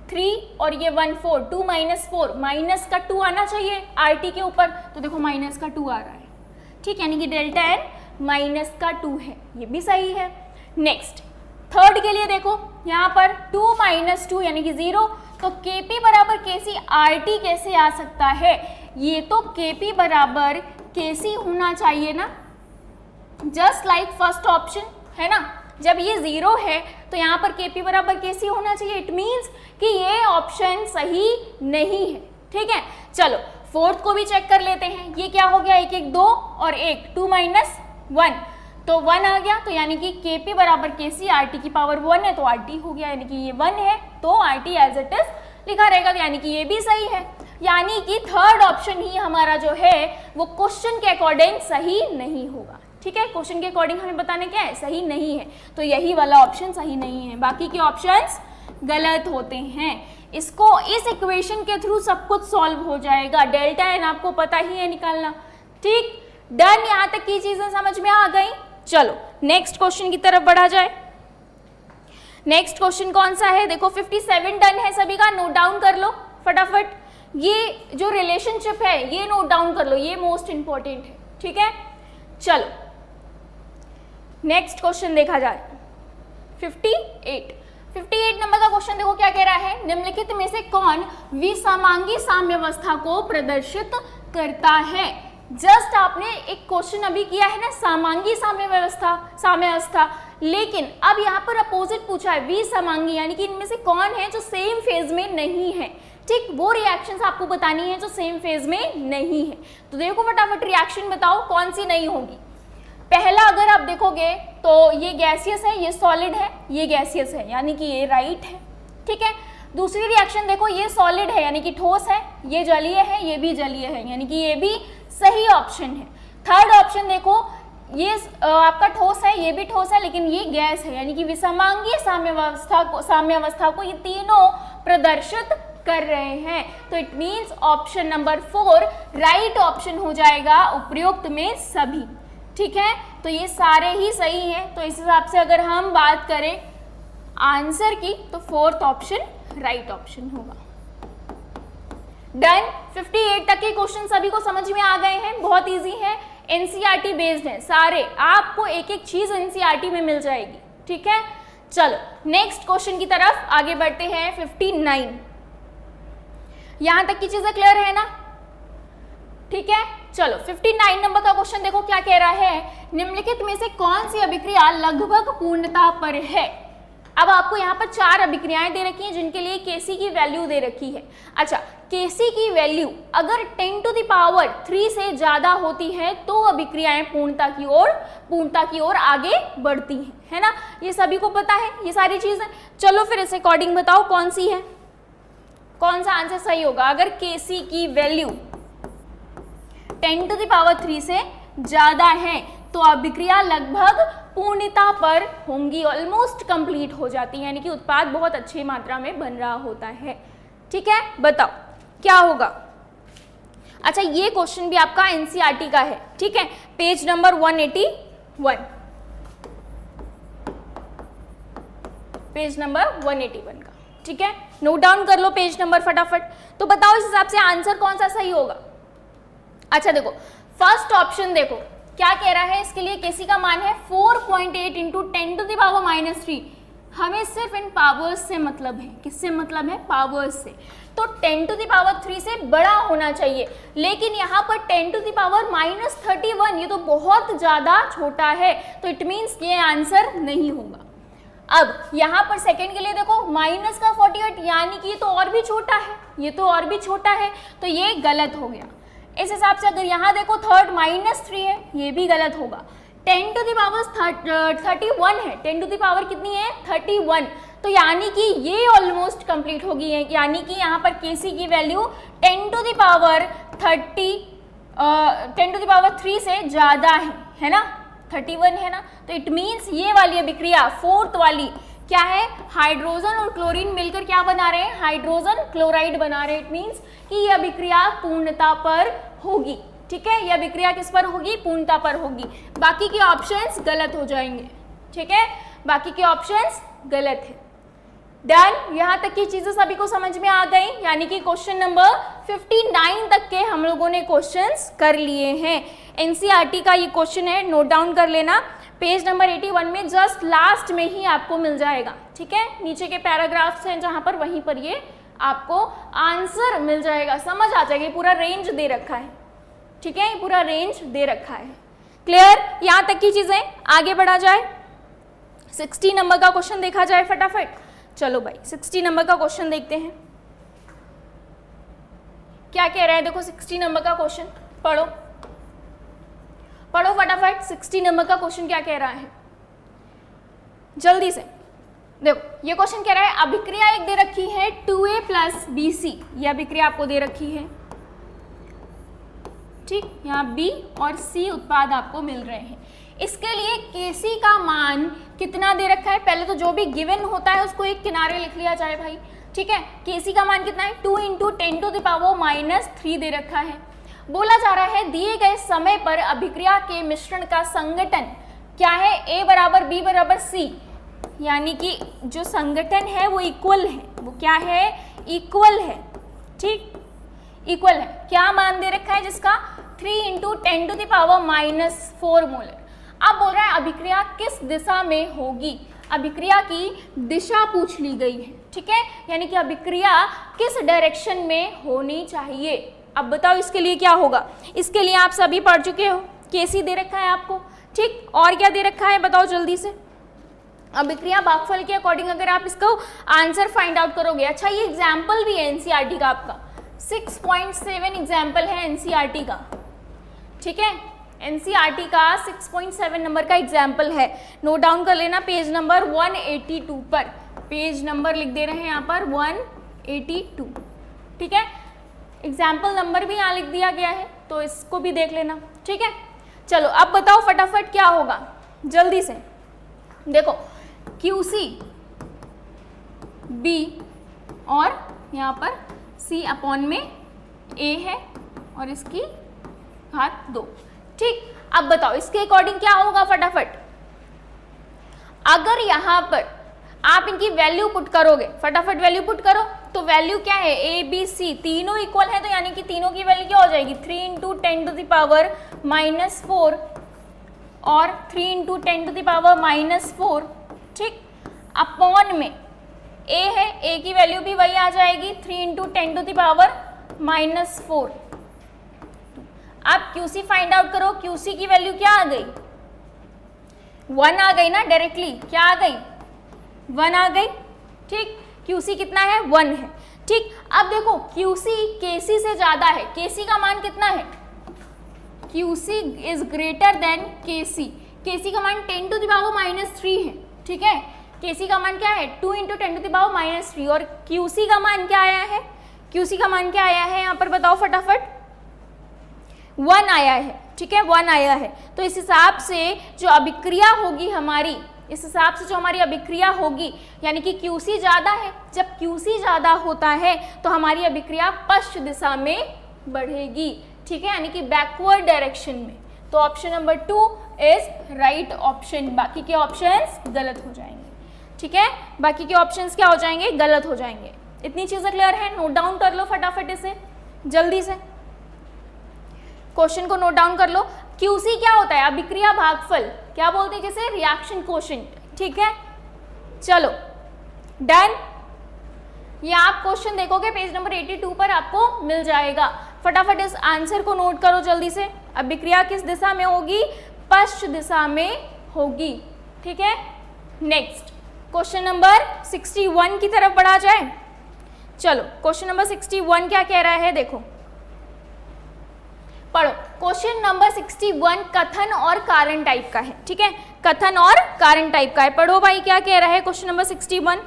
A: 3 और ये 1 4, 2 - 4, माइनस का 2 आना चाहिए RT के ऊपर, तो देखो माइनस का 2 आ रहा है। ठीक, यानी कि डेल्टा एन माइनस का 2 है, ये भी सही है। नेक्स्ट थर्ड के लिए देखो, यहाँ पर 2 - 2 यानी कि 0, तो Kp बराबर Kc RT कैसे आ सकता है, ये तो Kp बराबर Kc होना चाहिए ना, जस्ट लाइक फर्स्ट ऑप्शन है ना। जब ये 0 है तो यहाँ पर Kp बराबर Kc होना चाहिए, इट मीन्स कि ये ऑप्शन सही नहीं है। ठीक है, चलो फोर्थ को भी चेक कर लेते हैं। ये क्या हो गया, 1 1 2 और 1 2 - 1, तो 1 आ गया, तो यानी कि Kp बराबर Kc RT की पावर 1 है, तो RT हो गया, यानी कि ये 1 है, तो RT एज इट इज लिखा रहेगा, तो यानी कि ये भी सही है। यानी कि थर्ड ऑप्शन ही हमारा जो है वो क्वेश्चन के अकॉर्डिंग सही नहीं होगा। ठीक है, क्वेश्चन के अकॉर्डिंग हमें बताना क्या है, सही नहीं है, तो यही वाला ऑप्शन सही नहीं है, बाकी के ऑप्शंस गलत होते हैं। इसको इस इक्वेशन के थ्रू सब कुछ सॉल्व हो जाएगा, डेल्टा एन आपको पता ही है निकालना। ठीक, डन, यहाँ तक की चीजें समझ में आ गई। चलो नेक्स्ट क्वेश्चन की तरफ बढ़ा जाए। नेक्स्ट क्वेश्चन कौन सा है, देखो 57 डन है सभी का, नोट डाउन कर लो फटाफट। ये जो रिलेशनशिप है ये नोट डाउन कर लो, ये मोस्ट इंपॉर्टेंट है। ठीक है, चलो नेक्स्ट क्वेश्चन देखा जाए। 58 नंबर का क्वेश्चन देखो क्या कह रहा है, निम्नलिखित में से कौन विसमांगी साम्यावस्था को प्रदर्शित करता है। जस्ट आपने एक क्वेश्चन अभी किया है ना, समांगी साम्यावस्था, लेकिन अब यहाँ पर अपोजिट पूछा है, विसमांगी, यानी कि इनमें से कौन है जो सेम फेज में नहीं है। ठीक, वो रिएक्शंस आपको बतानी है जो सेम फेज में नहीं है। तो देखो फटाफट रिएक्शन बताओ कौन सी नहीं होगी। पहला अगर आप देखोगे तो ये गैसियस है, ये सॉलिड है, ये गैसियस है, यानी कि ये राइट है। ठीक है, दूसरी रिएक्शन देखो, ये सॉलिड है यानी कि ठोस है, ये जलीय है, ये भी जलीय है, यानी कि ये भी सही ऑप्शन है। थर्ड ऑप्शन देखो, ये आपका ठोस है, ये भी ठोस है, लेकिन ये गैस है, यानी कि विषमांगीय साम्यावस्था को ये तीनों प्रदर्शित कर रहे हैं। तो it means option number 4 right option हो जाएगा उपयुक्त में सभी। ठीक है, तो ये सारे ही सही हैं। तो इस हिसाब से अगर हम बात करें आंसर की तो 4th ऑप्शन राइट ऑप्शन होगा। डन। 58 तक के क्वेश्चन सभी को समझ में आ गए हैं, बहुत इजी है, एनसीईआरटी बेस्ड है सारे, आपको एक एक चीज एनसीईआरटी में मिल जाएगी। ठीक है, चलो नेक्स्ट क्वेश्चन की तरफ आगे बढ़ते हैं। 59 यहां तक की चीजें क्लियर है ना? ठीक है, चलो 59 नंबर का क्वेश्चन देखो क्या कह रहा है, निम्नलिखित में से कौन सी अभिक्रिया लगभग पूर्णता पर है। अब आपको यहाँ पर 4 अभिक्रियाएं दे रखी हैं जिनके लिए केसी की वैल्यू दे रखी है। अच्छा, केसी की वैल्यू अगर 10⁻³ से ज्यादा होती है तो अभिक्रियाएं पूर्णता की ओर आगे बढ़ती हैं, है ना? ये सभी को पता है ये सारी चीजें। चलो फिर इस अकॉर्डिंग बताओ कौन सी है, कौन सा आंसर सही होगा। अगर केसी की वैल्यू 10⁻³ से ज्यादा है तो अभिक्रिया लगभग पूर्णता पर होंगी, ऑलमोस्ट कंप्लीट हो जाती है, यानी कि उत्पाद बहुत अच्छी मात्रा में बन रहा होता है। ठीक है, बताओ क्या होगा। अच्छा, ये क्वेश्चन भी आपका एनसीईआरटी का है। ठीक है, पेज नंबर 181, पेज नंबर 181 का। ठीक है, नोट डाउन कर लो पेज नंबर फटाफट। तो बताओ इस हिसाब से आंसर कौन सा सही होगा। अच्छा देखो, फर्स्ट ऑप्शन देखो क्या कह रहा है, इसके लिए केसी का मान है 4.8 इंटू 10⁻³ हमें सिर्फ इन पावर्स से मतलब है। किससे मतलब है? पावर्स से। तो 10⁻³ से बड़ा होना चाहिए, लेकिन यहाँ पर 10⁻⁻31 ये तो बहुत ज़्यादा छोटा है, तो इट मीन्स ये आंसर नहीं होगा। अब यहाँ पर सेकंड के लिए देखो -48, यानी कि ये तो और भी छोटा है, ये तो और भी छोटा है, तो ये गलत हो गया। इस हिसाब से अगर यहाँ देखो थर्ड -3 है, ये भी गलत होगा। 10⁻31 है, 10⁻ कितनी है? 31, तो यानी कि ये ऑलमोस्ट कंप्लीट होगी है, यानी कि यहाँ पर केसी की वैल्यू 10⁻3 से ज़्यादा है ना? 31 है ना? तो इट मीन्स ये वाली अभिक्रिया 4th वाली क्या है? हाइड्रोजन और क्लोरीन मिलकर क्या बना रहे हैं? हाइड्रोजन क्लोराइड बना रहे हैं। इट मीन्स कि यह अभिक्रिया पूर्णता पर होगी। ठीक है, यह अभिक्रिया किस पर होगी? पूर्णता पर होगी। बाकी के ऑप्शंस गलत हो जाएंगे। ठीक है, बाकी के ऑप्शंस गलत है। डन। यहाँ तक की चीजें सभी को समझ में आ गई, यानी कि क्वेश्चन नंबर 59 तक के हम लोगों ने क्वेश्चंस कर लिए हैं। एनसीईआरटी का ये क्वेश्चन है, नोट डाउन कर लेना, पेज नंबर 81 में जस्ट लास्ट में ही आपको मिल जाएगा। ठीक है, नीचे के पैराग्राफ्स हैं जहाँ पर, वहीं पर ये आपको आंसर मिल जाएगा, समझ आ जाएगा। पूरा रेंज दे रखा है। ठीक है, पूरा रेंज दे रखा है। क्लियर? यहाँ तक की चीजें, आगे बढ़ा जाए। 60 नंबर का क्वेश्चन देखा जाए फटाफट। चलो भाई 60 नंबर का क्वेश्चन देखते हैं क्या कह रहा है। देखो 60 नंबर का क्वेश्चन पढ़ो, पढ़ो फटाफट। 60 नंबर का क्वेश्चन क्या कह रहा है, जल्दी से देखो। ये क्वेश्चन कह रहा है अभिक्रिया एक दे रखी है 2A + BC, ये अभिक्रिया आपको दे रखी है। ठीक, यहाँ B और C उत्पाद आपको मिल रहे हैं। इसके लिए Kc का मान कितना दे रखा है? पहले तो जो भी गिवन होता है उसको एक किनारे लिख लिया जाए भाई। ठीक है, Kc का मान कितना है? 2 × 10⁻³ दे रखा है। बोला जा रहा है दिए गए समय पर अभिक्रिया के मिश्रण का संगठन क्या है? A = B = C, यानी कि जो संगठन है वो इक्वल है। वो क्या है? इक्वल है। ठीक, इक्वल है। क्या मान दे रखा है जिसका? 3 × 10⁻⁻4 मोलर। अब बोल रहा है अभिक्रिया किस दिशा में होगी, अभिक्रिया की दिशा पूछ ली गई है। ठीक है, यानी कि अभिक्रिया किस डायरेक्शन में होनी चाहिए। अब बताओ इसके लिए क्या होगा। इसके लिए आप सभी पढ़ चुके हो, केसी दे रखा है आपको। ठीक, और क्या दे रखा है बताओ जल्दी से। अभिक्रिया भागफल के अकॉर्डिंग अगर आप इसको आंसर फाइंड आउट करोगे। अच्छा, ये एग्जाम्पल भी है एनसीईआरटी का, आपका 6.7 एग्जाम्पल है एनसीईआरटी का। ठीक है, एनसीईआरटी का 6.7 नंबर का एग्जाम्पल है, नोट डाउन कर लेना पेज नंबर 182 पर। पेज नंबर लिख दे रहे हैं यहाँ पर 182। ठीक है, एग्जाम्पल नंबर भी यहाँ लिख दिया गया है, तो इसको भी देख लेना। ठीक है, चलो अब बताओ फटाफट क्या होगा, जल्दी से देखो, QC B और यहाँ पर C अपॉन में A है और इसकी घात 2। ठीक, अब बताओ इसके अकॉर्डिंग क्या होगा फटाफट। अगर यहाँ पर आप इनकी वैल्यू पुट करोगे, फटाफट वैल्यू पुट करो, तो वैल्यू क्या है, A B C तीनों इक्वल है, तो यानी कि तीनों की वैल्यू क्या हो जाएगी, 3 इंटू 10 टू द पावर -4 और 3 इंटू 10 टू द पावर -4। ठीक, अपॉन में A है, A की वैल्यू भी वही आ जाएगी 3 इंटू 10 टू द पावर -4। अब QC फाइंड आउट करो, QC की वैल्यू क्या आ गई, 1 आ गई ना, डायरेक्टली क्या आ गई, 1 आ गई। ठीक, QC कितना है, 1 है। ठीक, अब देखो QC KC से ज्यादा है, KC का मान कितना है, QC is greater than KC, KC का मान 10 टू द पावर -3 है। ठीक है, KC का मान क्या है, 2 इंटू 10 टू द पावर -3 और QC का मान क्या आया है, QC का मान क्या आया है यहाँ पर बताओ फटाफट, 1 आया है। ठीक है, 1 आया है। तो इस हिसाब से जो अभिक्रिया होगी हमारी, इस हिसाब से जो हमारी अभिक्रिया होगी, यानी कि QC ज़्यादा है, जब QC ज़्यादा होता है तो हमारी अभिक्रिया पश्चिम दिशा में बढ़ेगी। ठीक है, यानी कि बैकवर्ड डायरेक्शन में। तो option number 2 is right option, बाकी के ऑप्शंस गलत हो जाएंगे। ठीक है, बाकी के ऑप्शंस क्या हो जाएंगे, गलत हो जाएंगे। इतनी चीज़ें क्लियर है, नोट डाउन कर लो फटाफट इसे, जल्दी से क्वेश्चन को नोट डाउन कर लो। QC क्या होता है, अभिक्रिया भागफल, क्या बोलते हैं जिसे, रिएक्शन कोशेंट। ठीक है, चलो डन। ये आप क्वेश्चन देखोगे पेज नंबर 82 पर आपको मिल जाएगा। फटाफट इस आंसर को नोट करो जल्दी से। अभिक्रिया किस दिशा में होगी, पश्चिम दिशा में होगी। ठीक है, नेक्स्ट क्वेश्चन नंबर 61 की तरफ बढ़ा जाए। चलो क्वेश्चन नंबर 61 क्या कह रहा है, देखो पढ़ो। क्वेश्चन नंबर 61 कथन और कारण टाइप का है। ठीक है, कथन और कारण टाइप का है। पढ़ो भाई क्या कह रहा है क्वेश्चन नंबर 61।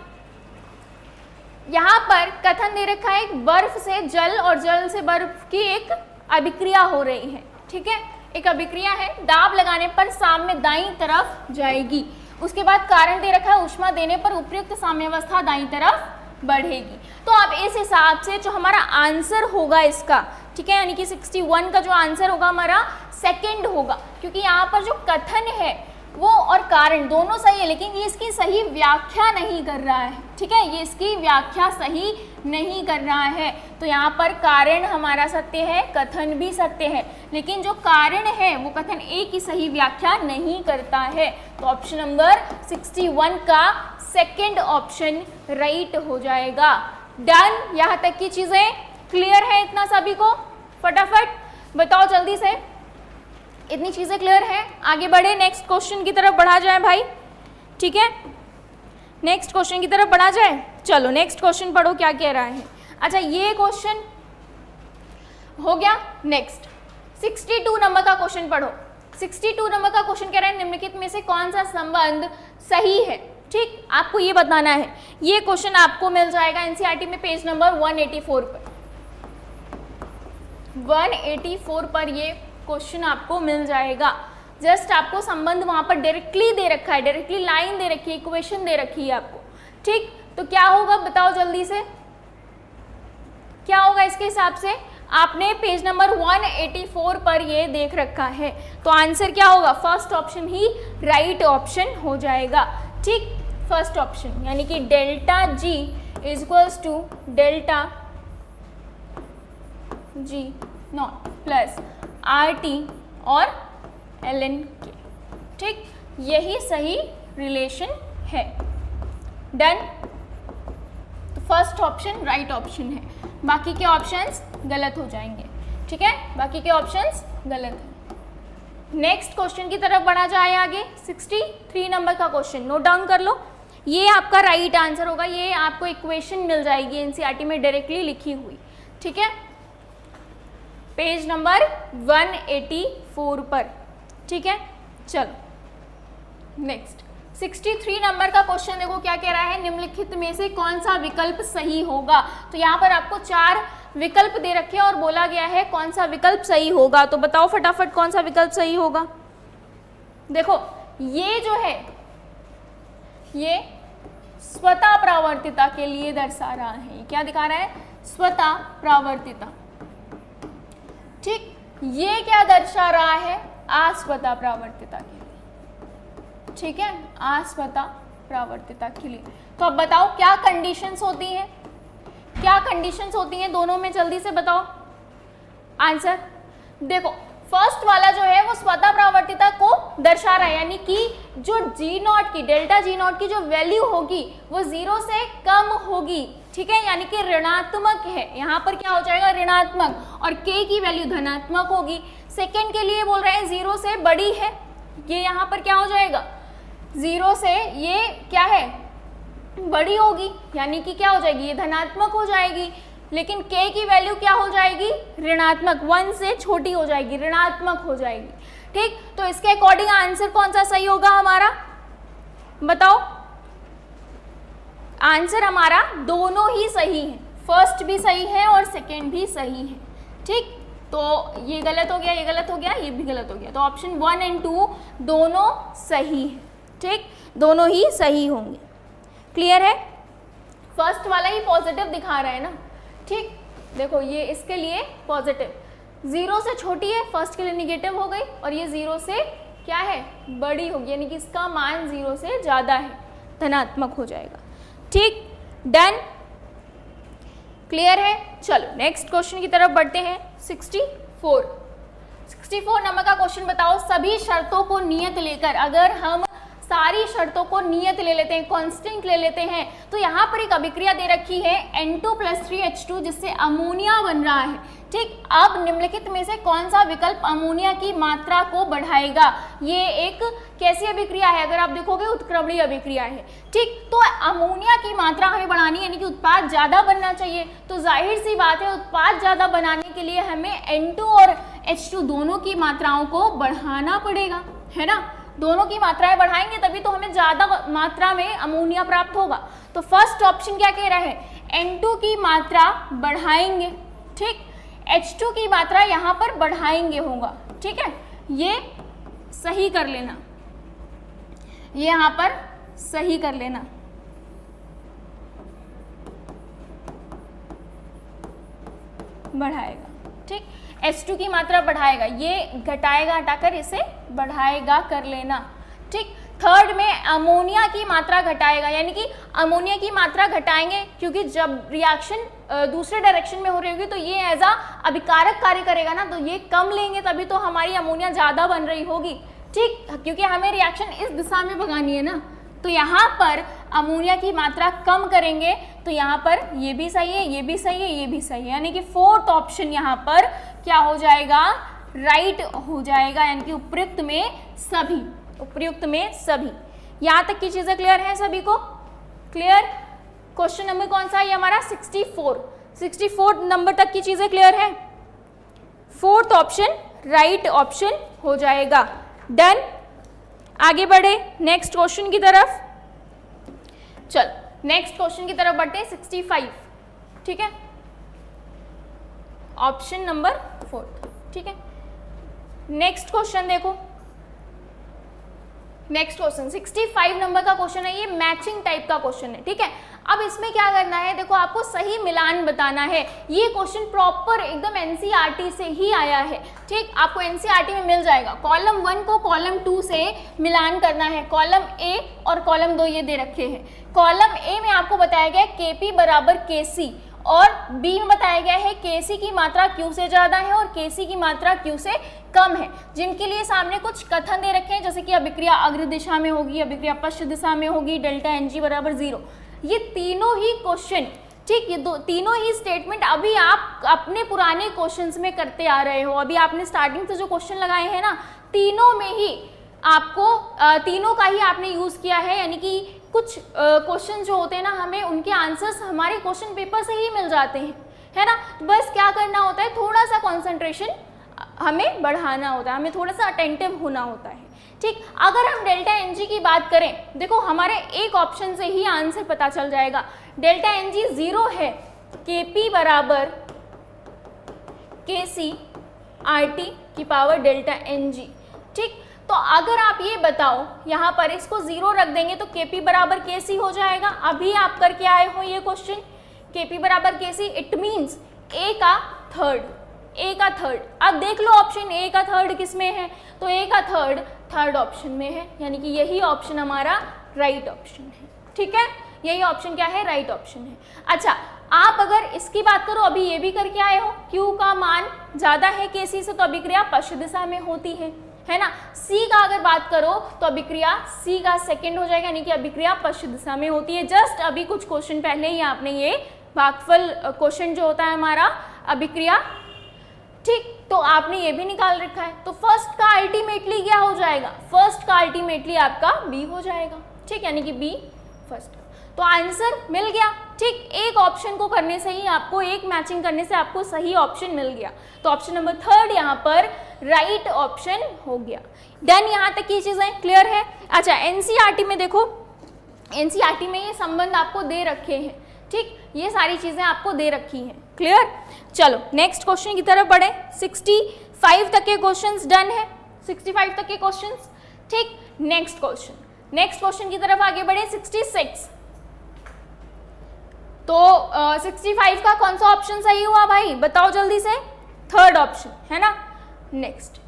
A: यहाँ पर कथन दे रखा है, एक बर्फ से जल और जल से बर्फ की एक अभिक्रिया हो रही है। ठीक है, एक अभिक्रिया है, दाब लगाने पर साम्य दाईं तरफ जाएगी। उसके बाद कारण दे रखा है, ऊष्मा देने पर उपयुक्त साम्यावस्था दाईं तरफ बढ़ेगी। तो अब इस हिसाब से जो हमारा आंसर होगा इसका, ठीक है, यानी कि 61 का जो आंसर होगा हमारा सेकंड होगा, क्योंकि यहाँ पर जो कथन है वो और कारण दोनों सही है, लेकिन ये इसकी सही व्याख्या नहीं कर रहा है। ठीक है, ये इसकी व्याख्या सही नहीं कर रहा है। तो यहाँ पर कारण हमारा सत्य है, कथन भी सत्य है, लेकिन जो कारण है वो कथन ए की सही व्याख्या नहीं करता है। तो ऑप्शन नंबर 61 का सेकंड ऑप्शन राइट हो जाएगा। डन, यहाँ तक की चीजें क्लियर है इतना सभी को, फटाफट बताओ जल्दी से। इतनी चीजें क्लियर है, आगे बढ़े, नेक्स्ट क्वेश्चन की तरफ बढ़ा जाए भाई। ठीक है, नेक्स्ट क्वेश्चन की तरफ बढ़ा जाए। चलो नेक्स्ट क्वेश्चन पढ़ो क्या कह रहा है। अच्छा ये क्वेश्चन हो गया। नेक्स्ट 62 नंबर का क्वेश्चन पढ़ो। 62 नंबर का क्वेश्चन कह रहा है, निम्नलिखित में से कौन सा संबंध सही है। ठीक, आपको ये बताना है। ये क्वेश्चन आपको मिल जाएगा एनसीईआरटी में पेज नंबर 184 पर। 184 पर ये क्वेश्चन आपको मिल जाएगा। जस्ट आपको संबंध वहां पर डायरेक्टली दे रखा है, डायरेक्टली लाइन दे रखी है, इक्वेशन दे रखी है आपको। ठीक, तो क्या होगा बताओ जल्दी से, क्या होगा इसके हिसाब से। आपने पेज नंबर 184 पर ये देख रखा है, तो आंसर क्या होगा, फर्स्ट ऑप्शन ही राइट ऑप्शन हो जाएगा। ठीक, फर्स्ट ऑप्शन, यानी कि delta G is equals to delta G not plus R T और एल एन के। ठीक, यही सही रिलेशन है। डन, तो फर्स्ट ऑप्शन राइट ऑप्शन है, बाकी के ऑप्शंस गलत हो जाएंगे। ठीक है, बाकी के ऑप्शंस गलत हैं। नेक्स्ट क्वेश्चन की तरफ बढ़ा जाए आगे। 63 नंबर का क्वेश्चन नोट डाउन कर लो। ये आपका राइट आंसर होगा, ये आपको इक्वेशन मिल जाएगी एनसीईआरटी में डायरेक्टली लिखी हुई। ठीक है, पेज नंबर 184 पर। ठीक है, चलो नेक्स्ट 63 नंबर का क्वेश्चन देखो क्या कह रहा है, निम्नलिखित में से कौन सा विकल्प सही होगा। तो यहाँ पर आपको 4 विकल्प दे रखे हैं और बोला गया है कौन सा विकल्प सही होगा। तो बताओ फटाफट कौन सा विकल्प सही होगा। देखो ये जो है ये स्वतः प्रावर्तिता के लिए दर्शा रहा है। क्या दिखा रहा है, स्वतः प्रावर्तिता। ठीक, ये क्या दर्शा रहा है, अस्वतः प्रावर्तिता के लिए। ठीक है, अस्वतः प्रावर्तिता के लिए। तो अब बताओ क्या कंडीशंस होती हैं, क्या कंडीशंस होती हैं दोनों में, जल्दी से बताओ आंसर। देखो फर्स्ट वाला जो है वो स्वतः प्रावर्तिता को दर्शा रहा है, यानी कि जो G0 की डेल्टा G0 की जो वैल्यू होगी वो 0 से कम होगी। ठीक है, यानी कि ऋणात्मक है, यहाँ पर क्या हो जाएगा ऋणात्मक, और k की वैल्यू धनात्मक होगी। सेकेंड के लिए बोल रहे हैं 0 से बड़ी है, ये यहाँ पर क्या हो जाएगा 0 से ये क्या है बड़ी होगी, यानी कि क्या हो जाएगी ये धनात्मक हो जाएगी। लेकिन k की वैल्यू क्या हो जाएगी ऋणात्मक, 1 से छोटी हो जाएगी, ऋणात्मक हो जाएगी। ठीक, तो इसके अकॉर्डिंग आंसर कौन सा सही होगा हमारा, बताओ। आंसर हमारा दोनों ही सही है, फर्स्ट भी सही है और सेकेंड भी सही है। ठीक, तो ये गलत हो गया, ये गलत हो गया, ये भी गलत हो गया। तो ऑप्शन 1 और 2 दोनों सही है। ठीक, दोनों ही सही होंगे। क्लियर है, फर्स्ट वाला ही पॉजिटिव दिखा रहा है ना। ठीक, देखो ये इसके लिए पॉजिटिव, 0 से छोटी है, फर्स्ट के लिए निगेटिव हो गई, और ये 0 से क्या है बड़ी होगी, यानी कि इसका मान 0 से ज़्यादा है, धनात्मक हो जाएगा। ठीक, डन, क्लियर है। चलो नेक्स्ट क्वेश्चन की तरफ बढ़ते हैं। 64 नंबर का क्वेश्चन बताओ, सभी शर्तों को नियत लेकर, अगर हम सारी शर्तों को नियत ले लेते हैं, कांस्टेंट ले लेते हैं, तो यहाँ पर एक अभिक्रिया दे रखी है N2+3H2 जिससे अमोनिया बन रहा है। ठीक, अब निम्नलिखित में से कौन सा विकल्प अमोनिया की मात्रा को बढ़ाएगा। ये एक कैसी अभिक्रिया है, अगर आप देखोगे उत्क्रमणीय अभिक्रिया है। ठीक, तो अमोनिया की मात्रा हमें बढ़ानी है, यानी कि उत्पाद ज़्यादा बनना चाहिए। तो जाहिर सी बात है उत्पाद ज़्यादा बनाने के लिए हमें N2 और H2 दोनों की मात्राओं को बढ़ाना पड़ेगा, है ना। दोनों की मात्राएं बढ़ाएंगे तभी तो हमें ज़्यादा मात्रा में अमोनिया प्राप्त होगा। तो फर्स्ट ऑप्शन क्या कह रहा है, N2 की मात्रा बढ़ाएंगे। ठीक, H2 की मात्रा यहाँ पर बढ़ाएंगे होगा। ठीक है, ये सही कर लेना, ये यहाँ पर सही कर लेना। बढ़ाएगा। ठीक, H2 की मात्रा बढ़ाएगा, ये घटाएगा, हटाकर इसे बढ़ाएगा कर लेना। ठीक, थर्ड में अमोनिया की मात्रा घटाएगा, यानी कि अमोनिया की मात्रा घटाएंगे क्योंकि जब रिएक्शन दूसरे डायरेक्शन में हो रही होगी तो ये एज अ अभिकारक कार्य करेगा ना, तो ये कम लेंगे तभी तो हमारी अमोनिया ज़्यादा बन रही होगी। ठीक, क्योंकि हमें रिएक्शन इस दिशा में भगानी है ना, तो यहाँ पर अमोनिया की मात्रा कम करेंगे, तो यहाँ पर ये भी सही है, ये भी सही है, ये भी सही है, यानी कि फोर्थ ऑप्शन यहाँ पर क्या हो जाएगा राइट हो जाएगा, यानी कि उपयुक्त में सभी, उपयुक्त में सभी। यहाँ तक की चीज़ें क्लियर हैं सभी को, क्लियर। क्वेश्चन नंबर कौन सा है हमारा 64 नंबर तक की चीज़ें क्लियर है। फोर्थ ऑप्शन राइट ऑप्शन हो जाएगा। डन, आगे बढ़े नेक्स्ट क्वेश्चन की तरफ। चल नेक्स्ट क्वेश्चन की तरफ बढ़ते हैं 65। ठीक है, ऑप्शन नंबर 4। ठीक है, नेक्स्ट क्वेश्चन देखो, नेक्स्ट क्वेश्चन 65 नंबर का क्वेश्चन है, ये मैचिंग टाइप का क्वेश्चन है। ठीक है, अब इसमें क्या करना है, देखो आपको सही मिलान बताना है। ये क्वेश्चन प्रॉपर एकदम एनसीईआरटी से ही आया है। ठीक, आपको एनसीईआरटी में मिल जाएगा। कॉलम 1 को कॉलम 2 से मिलान करना है। कॉलम ए और कॉलम 2 ये दे रखे हैं। कॉलम ए में आपको बताया गया Kp बराबर Kc, और बी में बताया गया है Kc की मात्रा Q से ज़्यादा है और Kc की मात्रा Q से कम है, जिनके लिए सामने कुछ कथन दे रखे हैं, जैसे कि अभिक्रिया अग्र दिशा में होगी, अभिक्रिया पश्चिम दिशा में होगी, डेल्टा Ng बराबर 0। ये तीनों ही क्वेश्चन, ठीक, ये तीनों ही स्टेटमेंट अभी आप अपने पुराने क्वेश्चंस में करते आ रहे हो। अभी आपने स्टार्टिंग से जो क्वेश्चन लगाए हैं ना, तीनों में ही आपको तीनों का ही आपने यूज़ किया है, यानी कि कुछ क्वेश्चन जो होते हैं ना, हमें उनके आंसर्स हमारे क्वेश्चन पेपर से ही मिल जाते हैं, है ना। तो बस क्या करना होता है, थोड़ा सा कंसंट्रेशन हमें बढ़ाना होता है, हमें थोड़ा सा अटेंटिव होना होता है। ठीक, अगर हम डेल्टा एन जी की बात करें, देखो हमारे एक ऑप्शन से ही आंसर पता चल जाएगा। डेल्टा एन जी 0 है, के पी बराबर के सी आर टी की पावर डेल्टा एन जी। ठीक, तो अगर आप ये बताओ यहाँ पर इसको 0 रख देंगे तो के पी बराबर के सी हो जाएगा। अभी आप करके आए हो ये क्वेश्चन, के पी बराबर के सी, इट मीन्स ए का थर्ड, ए का थर्ड। अब देख लो ऑप्शन ए का थर्ड किस में है, तो ए का थर्ड थर्ड ऑप्शन में है, यानी कि यही ऑप्शन हमारा राइट ऑप्शन है। ठीक है, यही ऑप्शन क्या है, राइट ऑप्शन है। अच्छा, आप अगर इसकी बात करो, अभी ये भी करके आए हो, Q का मान ज्यादा है के सी से तो अभिक्रिया पश्चिम दिशा में होती है ना। C का अगर बात करो तो अभिक्रिया C का सेकंड हो जाएगा, यानी कि अभिक्रिया पश्चिम दिशा में होती है। जस्ट अभी कुछ क्वेश्चन पहले ही आपने ये भागफल क्वेश्चन जो होता है हमारा अभिक्रिया, ठीक, तो आपने ये भी निकाल रखा है। तो फर्स्ट का अल्टीमेटली क्या हो जाएगा, फर्स्ट का अल्टीमेटली आपका B हो जाएगा। ठीक, यानी कि B फर्स्ट। तो आंसर मिल गया। ठीक, एक ऑप्शन को करने से ही आपको, एक मैचिंग करने से आपको सही ऑप्शन मिल गया। तो ऑप्शन नंबर थर्ड यहाँ पर राइट ऑप्शन हो गया। डन, यहाँ तक की चीजें क्लियर है। अच्छा, एनसीईआरटी में देखो, एनसीईआरटी में ये संबंध आपको दे रखे हैं। ठीक, ये सारी चीजें आपको दे रखी हैं। क्लियर, चलो नेक्स्ट क्वेश्चन की तरफ बढ़े। 65 तक के क्वेश्चंस डन है, 65 तक के क्वेश्चंस। ठीक, नेक्स्ट क्वेश्चन की तरफ आगे बढ़े। 66, तो 65 का कौन सा ऑप्शन सही हुआ भाई, बताओ जल्दी से, थर्ड ऑप्शन है ना। नेक्स्ट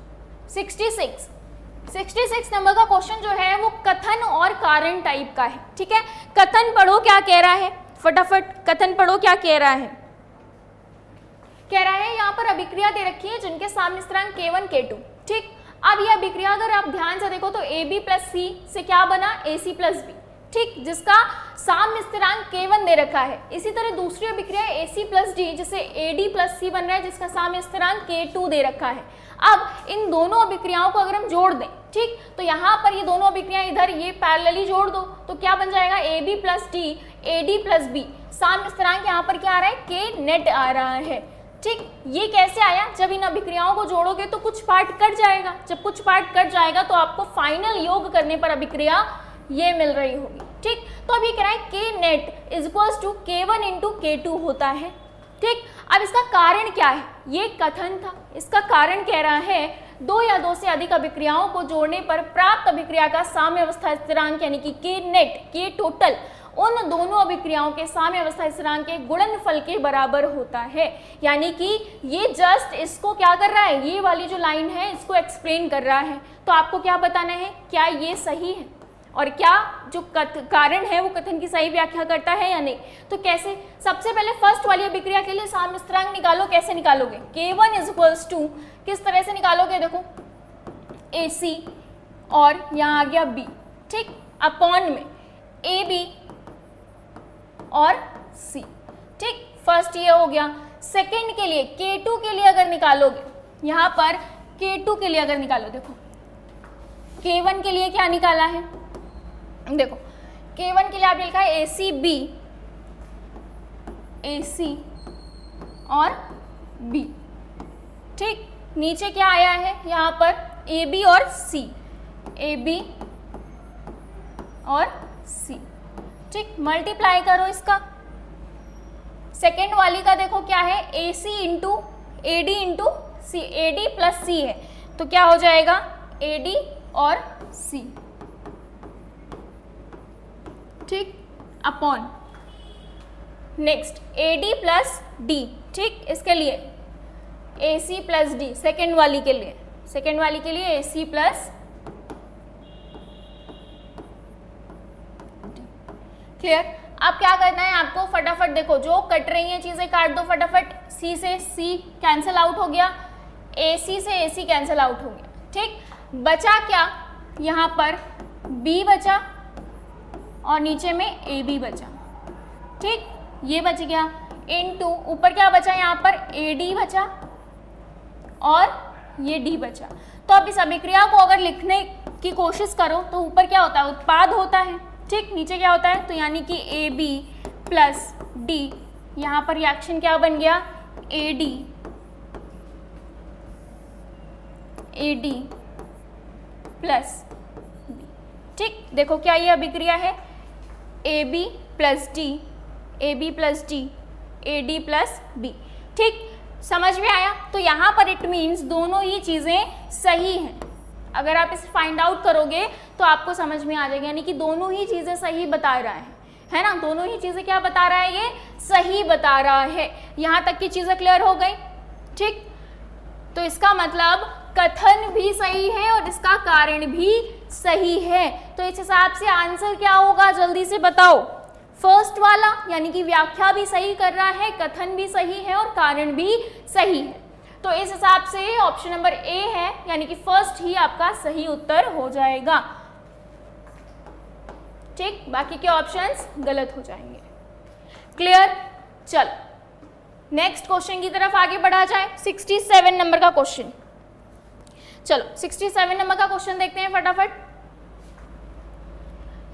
A: 66 नंबर का क्वेश्चन जो है वो कथन और कारण टाइप का है। ठीक है, कथन पढ़ो क्या कह रहा है, फटाफट कथन पढ़ो क्या कह रहा है। कह रहा है यहाँ पर अभिक्रिया दे रखी है जिनके साम्य स्थिरांक K1 K2। ठीक, अब ये अभिक्रिया अगर आप ध्यान से देखो तो AB प्लस C से क्या बना, AC प्लस B। ठीक, जिसका साम्य स्थिरांक K1 दे रखा है। इसी तरह दूसरी अभिक्रिया AC प्लस D जिसे AD प्लस C बन रहा है, जिसका साम्य स्थिरांक K2 दे रखा है। अब इन दोनों अभिक्रियाओं को अगर हम जोड़ दें, ठीक, तो यहाँ पर ये दोनों अभिक्रियाएं इधर ये पैरेलली जोड़ दो तो क्या बन जाएगा, AB plus D AD plus B। साम्य स्थिरांक यहाँ पर क्या आ रहा है, K नेट आ रहा है। ठीक, ये कैसे आया, जब इन अभिक्रियाओं को जोड़ोगे तो कुछ पार्ट कट जाएगा, जब कुछ पार्ट कट जाएगा तो आपको फाइनल योग करने पर अभिक्रिया ये मिल रही होगी। ठीक, तो अब ये कह रहा है K net is equals to K1 into K2 होता है। ठीक, अब इसका कारण क्या है, ये कथन था, इसका कारण कह रहा है दो या दो से अधिक अभिक्रियाओं को जोड़ने पर प्राप्त अभिक्रिया का साम्य अवस्था स्थिरांक यानी कि K नेट, K टोटल उन दोनों अभिक्रियाओं के साम्य अवस्था स्थिरांक के गुणनफल के बराबर होता है। यानी कि ये जस्ट इसको क्या कर रहा है, ये वाली जो लाइन है इसको एक्सप्लेन कर रहा है। तो आपको क्या बताना है, क्या ये सही है और क्या जो कारण है वो कथन की सही व्याख्या करता है या नहीं। तो कैसे, सबसे पहले फर्स्ट वाली अभिक्रिया के लिए साम्य स्थिरांक निकालो। कैसे निकालोगे, K1 इज इक्वल्स टू, किस तरह से निकालोगे, देखो AC और यहाँ आ गया B, ठीक, अपॉन में AB और C। ठीक, फर्स्ट ये हो गया। सेकंड के लिए K2 के लिए अगर निकालोगे, यहाँ पर K2 के लिए अगर निकालो, देखो K1 के लिए क्या निकाला है, देखो K1 के लिए आपने लिखा है ACB, AC और B। ठीक, नीचे क्या आया है यहाँ पर AB और C, AB और C। ठीक, मल्टीप्लाई करो इसका। सेकेंड वाली का देखो क्या है, AC into AD into C, AD plus C है तो क्या हो जाएगा AD और C। ठीक, upon next AD plus D। ठीक, इसके लिए AC प्लस D, सेकेंड वाली के लिए, सेकेंड वाली के लिए AC प्लस। क्लियर, अब क्या करना है आपको, फटाफट देखो जो कट रही हैं चीजें काट दो फटाफट। C से C कैंसिल आउट हो गया, AC से AC कैंसिल आउट हो गया। ठीक, बचा क्या, यहाँ पर B बचा और नीचे में AB बचा। ठीक, ये बच गया इनटू ऊपर क्या बचा, यहाँ पर AD बचा और ये D बचा। तो अब इस अभिक्रिया को अगर लिखने की कोशिश करो तो ऊपर क्या होता है, उत्पाद होता है। ठीक, नीचे क्या होता है, तो यानी कि AB प्लस D, यहाँ पर रिएक्शन क्या बन गया, AD AD प्लस B। ठीक, देखो क्या ये अभिक्रिया है, AB plus D, AB plus D, AD plus B। ठीक, समझ में आया? तो यहाँ पर इट मीन्स दोनों ही चीज़ें सही हैं। अगर आप इसे फाइंड आउट करोगे तो आपको समझ में आ जाएगा, यानी कि दोनों ही चीज़ें सही बता रहा है ना? दोनों ही चीज़ें क्या बता रहा है? ये सही बता रहा है। यहाँ तक की चीज़ें क्लियर हो गई? ठीक, तो इसका मतलब कथन भी सही है और इसका कारण भी सही है। तो इस हिसाब से आंसर क्या होगा, जल्दी से बताओ। फर्स्ट वाला, यानी कि व्याख्या भी सही कर रहा है, कथन भी सही है और कारण भी सही है। तो इस हिसाब से ऑप्शन नंबर ए है, यानी कि फर्स्ट ही आपका सही उत्तर हो जाएगा। ठीक, बाकी के ऑप्शंस गलत हो जाएंगे। क्लियर? चल नेक्स्ट क्वेश्चन की तरफ आगे बढ़ा जाए। 67 नंबर का क्वेश्चन, चलो 67 नंबर का क्वेश्चन देखते हैं फटाफट।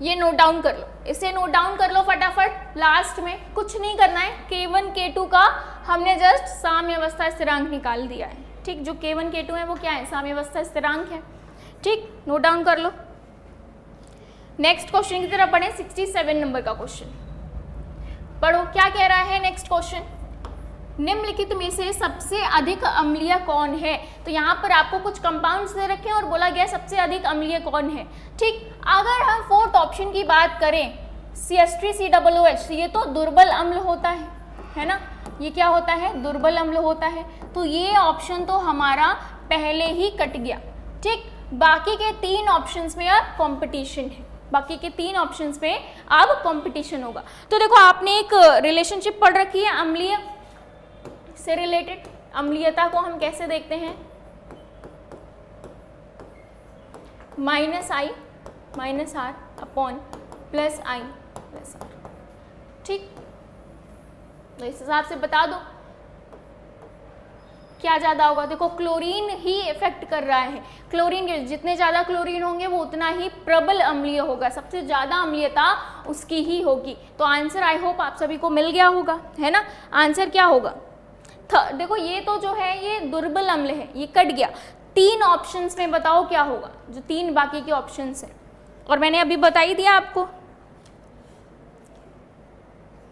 A: ये नोट डाउन कर लो, इसे नोट डाउन कर लो फटाफट। लास्ट में कुछ नहीं करना है, K1 K2 का हमने जस्ट साम्यावस्था स्थिरांक निकाल दिया है। ठीक, जो K1 K2 है वो क्या है? साम्यावस्था स्थिरांक है। ठीक, नोट डाउन कर लो। नेक्स्ट क्वेश्चन की तरफ बढ़े। 67 नंबर का क्वेश्चन पढ़ो, क्या कह रहा है नेक्स्ट क्वेश्चन। निम्नलिखित में से सबसे अधिक अम्लीय कौन है? तो यहाँ पर आपको कुछ कंपाउंड्स दे रखे हैं और बोला गया सबसे अधिक अम्लीय कौन है। ठीक, अगर हम फोर्थ ऑप्शन की बात करें, CH3COOH, ये तो दुर्बल अम्ल होता है ना? ये क्या होता है? दुर्बल अम्ल होता है। तो ये ऑप्शन तो हमारा पहले ही कट गया। ठीक, बाकी के 3 ऑप्शंस में अब कॉम्पिटिशन है, बाकी के 3 ऑप्शंस में अब कॉम्पिटिशन होगा। तो देखो आपने एक रिलेशनशिप पढ़ रखी है अम्लीय से रिलेटेड। अम्लीयता को हम कैसे देखते हैं? -I -R upon +I +R। ठीक, तो इस हिसाब से बता दो क्या ज़्यादा होगा। देखो क्लोरीन ही इफेक्ट कर रहा है। क्लोरीन के जितने ज़्यादा क्लोरीन होंगे वो उतना ही प्रबल अम्लीय होगा, सबसे ज़्यादा अम्लीयता उसकी ही होगी। तो आंसर आई होप आप सभी को मिल गया होगा, है ना? आंसर क्या होगा? देखो ये तो जो है ये दुर्बल अम्ल है, ये कट गया। 3 ऑप्शंस में बताओ क्या होगा, जो 3 बाकी के ऑप्शंस हैं, और मैंने अभी बता ही दिया आपको।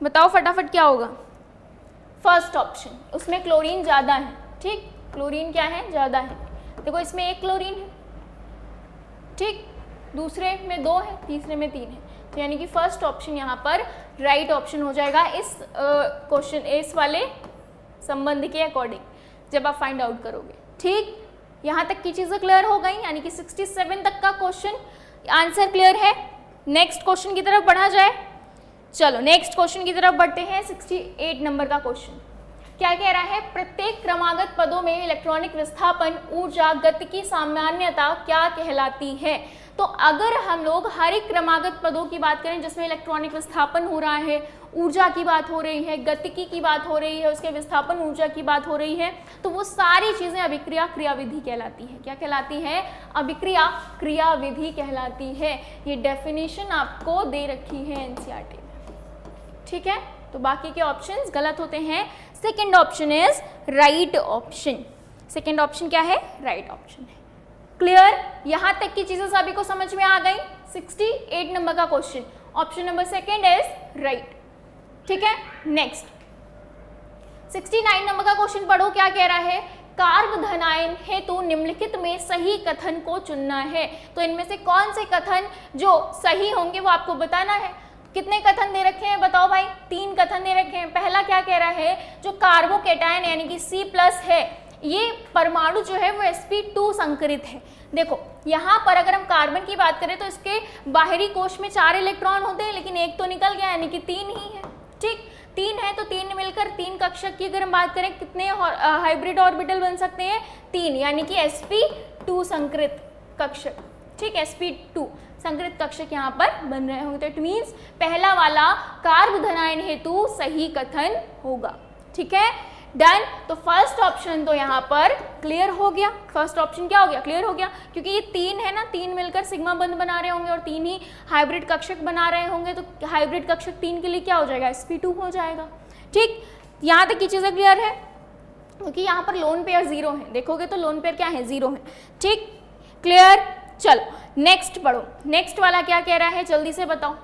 A: बताओ फटाफट क्या होगा। फर्स्ट ऑप्शन, उसमें क्लोरीन ज़्यादा है। ठीक, क्लोरीन क्या है? ज़्यादा है। देखो इसमें 1 क्लोरीन है, ठीक, दूसरे में 2 है, तीसरे में 3 है। तो यानी कि फर्स्ट ऑप्शन यहाँ पर राइट ऑप्शन हो जाएगा इस क्वेश्चन, इस वाले संबंध के अकॉर्डिंग जब आप फाइंड आउट करोगे। ठीक, यहाँ तक की चीज़ें क्लियर हो गई, यानी कि 67 तक का क्वेश्चन आंसर क्लियर है। नेक्स्ट क्वेश्चन की तरफ बढ़ा जाए। चलो नेक्स्ट क्वेश्चन की तरफ बढ़ते हैं। 68 नंबर का क्वेश्चन क्या कह रहा है? प्रत्येक क्रमागत पदों में इलेक्ट्रॉनिक विस्थापन ऊर्जा गतिकी सामान्यता क्या कहलाती है? तो अगर हम लोग हर एक क्रमागत पदों की बात करें जिसमें इलेक्ट्रॉनिक विस्थापन हो रहा है, ऊर्जा की बात हो रही है, गतिकी की बात हो रही है, उसके विस्थापन ऊर्जा की बात हो रही है, तो वो सारी चीज़ें अभिक्रिया क्रियाविधि कहलाती है। क्या कहलाती है? अभिक्रिया क्रियाविधि कहलाती है। ये डेफिनेशन आपको दे रखी है एनसीईआरटी में। ठीक है, तो बाकी के ऑप्शंस गलत होते हैं। Second option is right option. Second option क्या है? राइट ऑप्शन है। क्लियर? यहाँ तक की चीज़ें सभी को समझ में आ गई। 68 नंबर का question, option number second is right. ठीक है, नेक्स्ट 69 नंबर का क्वेश्चन पढ़ो, क्या कह रहा है? कार्बधनायन हेतु निम्नलिखित में सही कथन को चुनना है। तो इनमें से कौन से कथन जो सही होंगे वो आपको बताना है। कितने कथन दे रखे हैं बताओ भाई? 3 कथन दे रखे हैं। पहला क्या कह रहा है? जो कार्बोकेटायन यानी कि C+ है, ये परमाणु जो है वो sp2 संकरित है। देखो यहाँ पर अगर हम कार्बन की बात करें तो इसके बाहरी कोश में 4 इलेक्ट्रॉन होते हैं, लेकिन एक तो निकल गया यानी कि 3 ही है। ठीक, 3 है तो 3 मिलकर 3 कक्षक की अगर हम बात करें कितने हाइब्रिड ऑर्बिटल बन सकते हैं? 3, यानी कि sp2 संकरित कक्षक। ठीक, sp2 संकरित कक्षक यहाँ पर बन रहे होंगे। तो इट मीन्स पहला वाला कार्बधनायन हेतु सही कथन होगा। ठीक है, डन। तो फर्स्ट ऑप्शन तो यहाँ पर क्लियर हो गया। फर्स्ट ऑप्शन क्या हो गया? क्लियर हो गया, क्योंकि ये 3 है ना, 3 मिलकर सिग्मा बंध बना रहे होंगे और 3 ही हाइब्रिड कक्षक बना रहे होंगे, तो हाइब्रिड कक्षक 3 के लिए क्या हो जाएगा? sp2 हो जाएगा। ठीक, यहाँ तक की चीज़ें क्लियर है। क्योंकि यहाँ पर लोन पेयर 0 है, देखोगे तो लोन पेयर क्या है, 0 है। ठीक, क्लियर। चलो नेक्स्ट पढ़ो, नेक्स्ट वाला क्या कह रहा है, जल्दी से बताओ।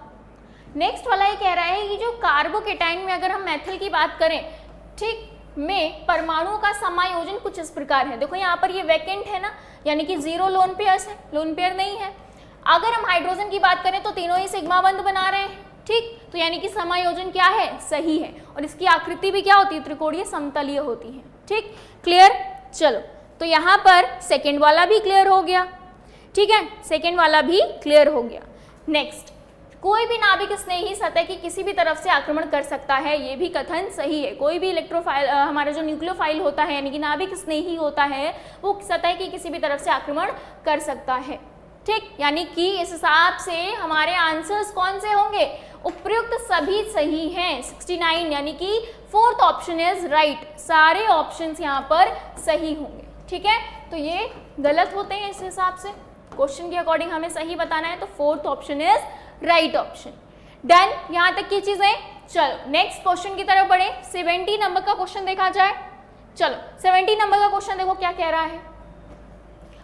A: नेक्स्ट वाला ये कह रहा है कि जो कार्बोकेटाइन में अगर हम मेथिल की बात करें, ठीक, में परमाणुओं का समायोजन कुछ इस प्रकार है। देखो यहाँ पर ये वैकेंट है ना, यानी कि 0 लोन पेयर्स है, लोन पेयर नहीं है। अगर हम हाइड्रोजन की बात करें तो तीनों ही सिग्मा बंध बना रहे हैं, ठीक, तो यानी कि समायोजन क्या है, सही है। और इसकी आकृति भी क्या होती है, त्रिकोणीय समतलीय होती है। ठीक, क्लियर। चलो तो यहाँ पर सेकेंड वाला भी क्लियर हो गया, ठीक है, सेकेंड वाला भी क्लियर हो गया। नेक्स्ट, कोई भी नाभिक स्नेही सतह की किसी भी तरफ से आक्रमण कर सकता है, ये भी कथन सही है। कोई भी इलेक्ट्रोफाइल, हमारा जो न्यूक्लियोफाइल होता है यानी कि नाभिक स्नेही होता है, वो सतह की किसी भी तरफ से आक्रमण कर सकता है। ठीक, यानी कि इस हिसाब से हमारे आंसर्स कौन से होंगे, उपयुक्त सभी सही हैं, 69, यानी कि फोर्थ ऑप्शन इज राइट, सारे ऑप्शंस यहाँ पर सही होंगे। ठीक है, तो ये गलत होते हैं इस हिसाब से, क्वेश्चन के अकॉर्डिंग हमें सही बताना है, तो fourth option is right option. Done, यहाँ तक की चीजें। चलो नेक्स्ट क्वेश्चन की तरफ बढ़े, 70 नंबर का क्वेश्चन देखा जाए। चलो 70 नंबर का क्वेश्चन देखो क्या कह रहा है,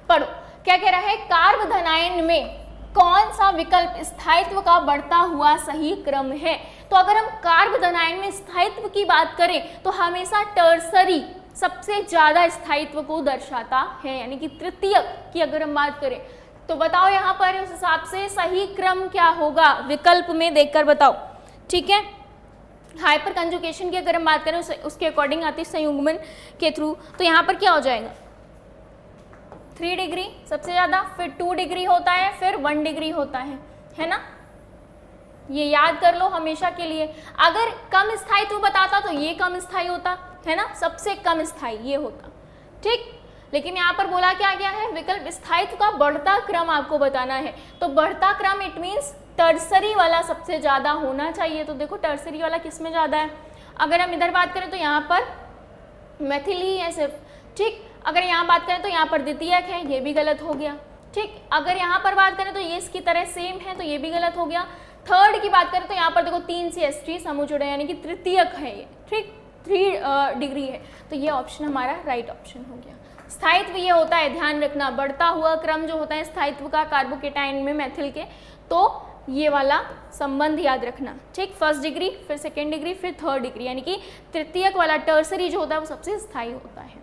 A: पढ़ो क्या कह रहा है। कार्बोधनायन में कौन सा विकल्प स्थायित्व का बढ़ता हुआ सही क्रम है। तो अगर हम कार्बोधनायन में स्थायित्व की बात करें तो हमेशा टर्सरी सबसे ज्यादा स्थायित्व को दर्शाता है, यानी कि तृतीयक की अगर हम बात करें तो बताओ यहाँ पर उस हिसाब से सही क्रम क्या होगा, विकल्प में देखकर बताओ। ठीक है, हाइपर कंजुगेशन की अगर हम बात करें उसके अकॉर्डिंग आती है संयुग्मन के थ्रू, तो यहाँ पर क्या हो जाएगा, 3 डिग्री सबसे ज्यादा, फिर 2 डिग्री होता है, फिर 1 डिग्री होता है ना, ये याद कर लो हमेशा के लिए। अगर कम स्थायित्व बताता तो ये कम स्थायी होता है ना, सबसे कम स्थायी ये होता। ठीक, लेकिन यहाँ पर बोला क्या गया है, विकल्प स्थायित्व का बढ़ता क्रम आपको बताना है। तो बढ़ता क्रम इट मीन्स टर्सरी वाला सबसे ज्यादा होना चाहिए। तो देखो टर्सरी वाला किस में ज्यादा है, अगर हम इधर बात करें तो यहाँ पर मेथिल ही है सिर्फ। ठीक, अगर यहाँ बात करें तो यहाँ पर द्वितीयक है, ये भी गलत हो गया। ठीक, अगर यहाँ पर बात करें तो ये इसकी तरह सेम है, तो ये भी गलत हो गया। थर्ड की बात करें तो यहाँ पर देखो 3 CH3 समूह जुड़े, यानी कि तृतीयक है ये। ठीक, 3 डिग्री है, तो ये ऑप्शन हमारा राइट ऑप्शन हो गया। स्थायित्व ये होता है, ध्यान रखना, बढ़ता हुआ क्रम जो होता है स्थायित्व का कार्बोकेटाइन में मेथिल के, तो ये वाला संबंध याद रखना। ठीक, फर्स्ट डिग्री, फिर सेकेंड डिग्री, फिर थर्ड डिग्री, यानी कि तृतीयक वाला टर्सरी जो होता है वो सबसे स्थायी होता है।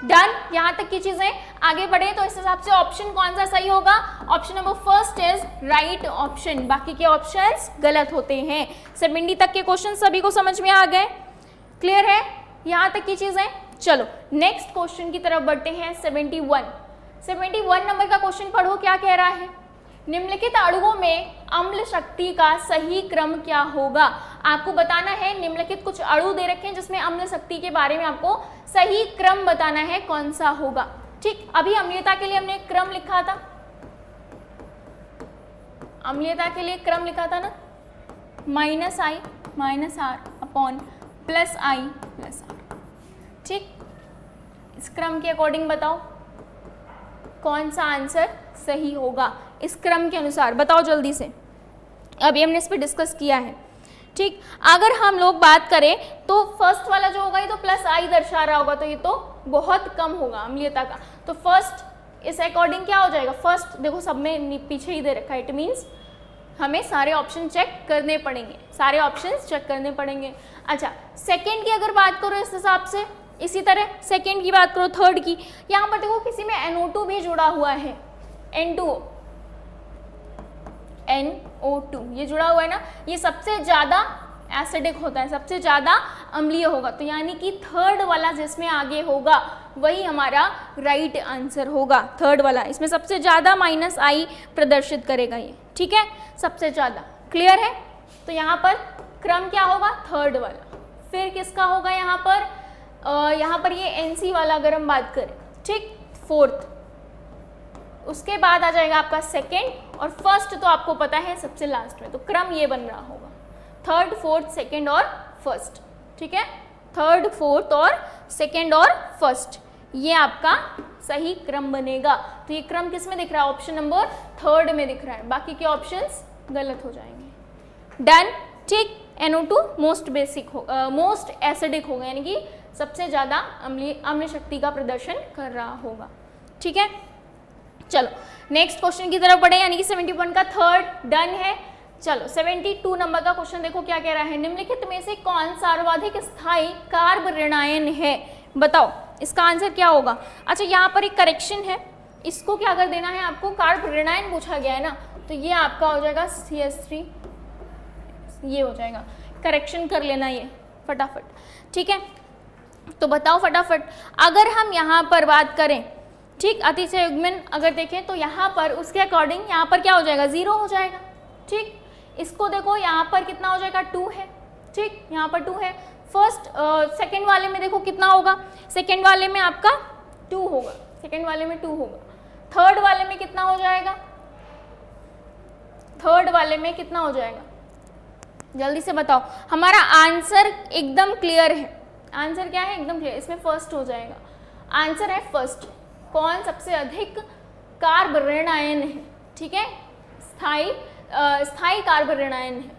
A: डन, यहाँ तक की चीजें। आगे बढ़े तो इस हिसाब से ऑप्शन कौन सा सही होगा, option number first is right option, बाकी के ऑप्शंस गलत होते हैं। 70 तक के क्वेश्चन सभी को समझ में आ गए, क्लियर है यहाँ तक की चीजें। चलो नेक्स्ट क्वेश्चन की तरफ बढ़ते हैं। 71 नंबर का क्वेश्चन पढ़ो क्या कह रहा है। निम्नलिखित अणुओं में अम्ल शक्ति का सही क्रम क्या होगा। आपको बताना है, निम्नलिखित कुछ अणु दे रखे हैं जिसमें अम्ल शक्ति के बारे में आपको सही क्रम बताना है कौन सा होगा। ठीक, अभी अम्लीयता के लिए हमने क्रम लिखा था, अम्लीयता के लिए क्रम लिखा था ना, -I - R upon +I + R। ठीक, इस क्रम के अकॉर्डिंग बताओ कौन सा आंसर सही होगा, इस क्रम के अनुसार बताओ जल्दी से। अभी हमने इस पर डिस्कस किया है। ठीक, अगर हम लोग बात करें तो फर्स्ट वाला जो होगा ये तो +I दर्शा रहा होगा, तो ये तो बहुत कम होगा अम्लीयता का। तो फर्स्ट इस अकॉर्डिंग क्या हो जाएगा, फर्स्ट देखो सब में पीछे ही दे रखा है, इट मीन्स हमें सारे ऑप्शन चेक करने पड़ेंगे, सारे ऑप्शंस चेक करने पड़ेंगे। अच्छा, सेकेंड की अगर बात करो इस हिसाब से, इसी तरह सेकेंड की बात करो, थर्ड की, यहाँ पर देखो किसी में NO2 भी जुड़ा हुआ है, N2O, ये जुड़ा हुआ है ना, ये सबसे ज्यादा एसिडिक होता है, सबसे ज्यादा अम्लीय होगा। तो यानी कि थर्ड वाला जिसमें आगे होगा वही हमारा राइट आंसर होगा, थर्ड वाला। इसमें सबसे ज्यादा -I प्रदर्शित करेगा ये। ठीक है, सबसे ज्यादा, क्लियर है। तो यहाँ पर क्रम क्या होगा, थर्ड वाला। फिर किसका होगा यहाँ पर ये NC वाला अगर हम बात करें। ठीक, फोर्थ, उसके बाद आ जाएगा आपका सेकेंड, और फर्स्ट तो आपको पता है सबसे लास्ट में। तो क्रम ये बन रहा होगा, थर्ड, फोर्थ, सेकेंड और फर्स्ट। ठीक है, थर्ड, फोर्थ और सेकेंड और फर्स्ट, ये आपका सही क्रम बनेगा। तो ये क्रम किस में दिख रहा है, ऑप्शन नंबर थर्ड में दिख रहा है, बाकी के ऑप्शंस गलत हो जाएंगे। डन। ठीक, NO2 मोस्ट बेसिक हो, मोस्ट एसिडिक होगा, यानी कि सबसे ज़्यादा अम्लीय शक्ति का प्रदर्शन कर रहा होगा। ठीक है, चलो नेक्स्ट क्वेश्चन की तरफ बढ़े, यानी कि 71 का थर्ड डन है। चलो 72 नंबर का क्वेश्चन देखो क्या कह रहा है, निम्नलिखित में से कौन सर्वाधिक स्थायी कार्ब ऋणायन है, बताओ इसका आंसर क्या होगा। अच्छा यहाँ पर एक करेक्शन है, इसको क्या कर देना है आपको, कार्ब ऋणायन पूछा गया है ना, तो ये आपका हो जाएगा CH3, ये हो जाएगा, करेक्शन कर लेना ये फटाफट। ठीक है, तो बताओ फटाफट, अगर हम यहाँ पर बात करें, ठीक, अतिशय युग्मन अगर देखें तो यहाँ पर उसके अकॉर्डिंग यहाँ पर क्या हो जाएगा, 0 हो जाएगा। ठीक, इसको देखो यहाँ पर कितना हो जाएगा, 2 है। ठीक, यहाँ पर 2 है। फर्स्ट सेकंड वाले में देखो कितना होगा, सेकंड वाले में आपका 2 होगा, सेकंड वाले में 2 होगा। थर्ड वाले में कितना हो जाएगा, थर्ड वाले में कितना हो जाएगा, जल्दी से बताओ। हमारा आंसर एकदम क्लियर है, आंसर क्या है, एकदम क्लियर, इसमें फर्स्ट हो जाएगा। आंसर है फर्स्ट, कौन सबसे अधिक कार्ब ऋणायन है। ठीक है, स्थायी कार्ब ऋणायन है,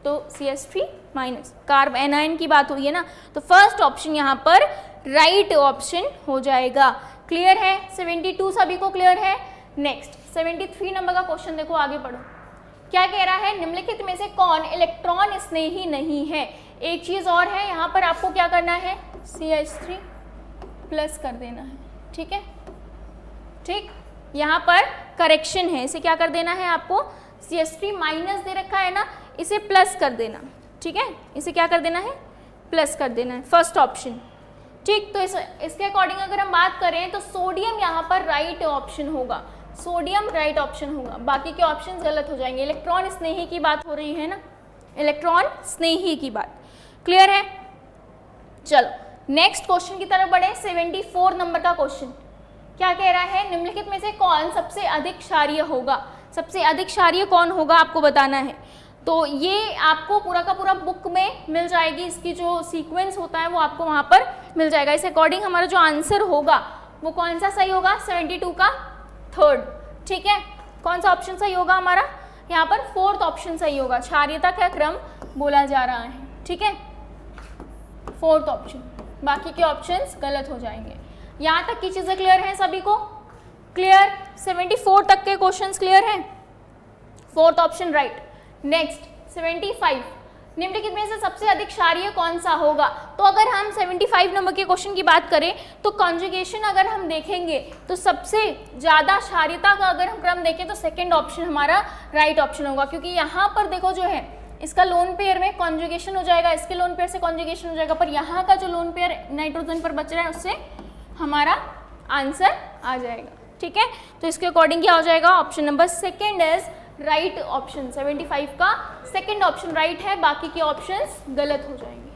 A: तो CH3 माइनस, कार्ब एनायन की बात हुई है ना, तो फर्स्ट ऑप्शन यहाँ पर राइट ऑप्शन हो जाएगा। क्लियर है, 72 सभी को क्लियर है। नेक्स्ट 73 नंबर का क्वेश्चन देखो, आगे पढ़ो क्या कह रहा है, निम्नलिखित में से कौन इलेक्ट्रॉन स्नेही नहीं है। एक चीज और है, यहाँ पर आपको क्या करना है, CH3 प्लस कर देना है। ठीक है, ठीक, यहाँ पर करेक्शन है, इसे क्या कर देना है आपको, CH3 माइनस दे रखा है ना, इसे प्लस कर देना। ठीक है, इसे क्या कर देना है, प्लस कर देना है, फर्स्ट ऑप्शन। ठीक, तो इसके अकॉर्डिंग अगर हम बात करें तो सोडियम यहाँ पर राइट ऑप्शन होगा, सोडियम राइट ऑप्शन होगा, बाकी के ऑप्शन गलत हो जाएंगे। इलेक्ट्रॉन स्नेही की बात हो रही है ना, इलेक्ट्रॉन स्नेही की बात। क्लियर है, चलो नेक्स्ट क्वेश्चन की तरफ बढ़े। 74 नंबर का क्वेश्चन क्या कह रहा है, निम्नलिखित में से कौन सबसे अधिक क्षारीय होगा। सबसे अधिक क्षारीय कौन होगा आपको बताना है, तो ये आपको पूरा का पूरा बुक में मिल जाएगी, इसकी जो सीक्वेंस होता है वो आपको वहाँ पर मिल जाएगा। इस अकॉर्डिंग हमारा जो आंसर होगा वो कौन सा सही होगा, 72 का थर्ड। ठीक है, कौन सा ऑप्शन सही होगा हमारा, यहाँ पर फोर्थ ऑप्शन सही होगा, क्षारीयता का क्रम बोला जा रहा है। ठीक है, फोर्थ ऑप्शन, बाकी के ऑप्शंस गलत हो जाएंगे। यहाँ तक की चीज़ें क्लियर हैं सभी को, क्लियर, 74 तक के क्वेश्चंस क्लियर हैं, फोर्थ ऑप्शन राइट। नेक्स्ट 75, निम्नलिखित में से सबसे अधिक क्षारीय कौन सा होगा। तो अगर हम 75 नंबर के क्वेश्चन की बात करें तो कॉन्जुगेशन अगर हम देखेंगे तो सबसे ज़्यादा क्षारीयता का अगर हम क्रम देखें तो सेकेंड ऑप्शन हमारा राइट ऑप्शन होगा, क्योंकि यहाँ पर देखो जो है इसका लोन पेयर में कॉन्जुगेशन हो जाएगा, इसके लोन पेयर से कॉन्जुगेशन हो जाएगा, पर यहाँ का जो लोन पेयर नाइट्रोजन पर बच रहा है उससे हमारा आंसर आ जाएगा। ठीक है, तो इसके अकॉर्डिंग क्या हो जाएगा, option number second is right option. 75 का सेकेंड ऑप्शन राइट है, बाकी के ऑप्शंस गलत हो जाएंगे।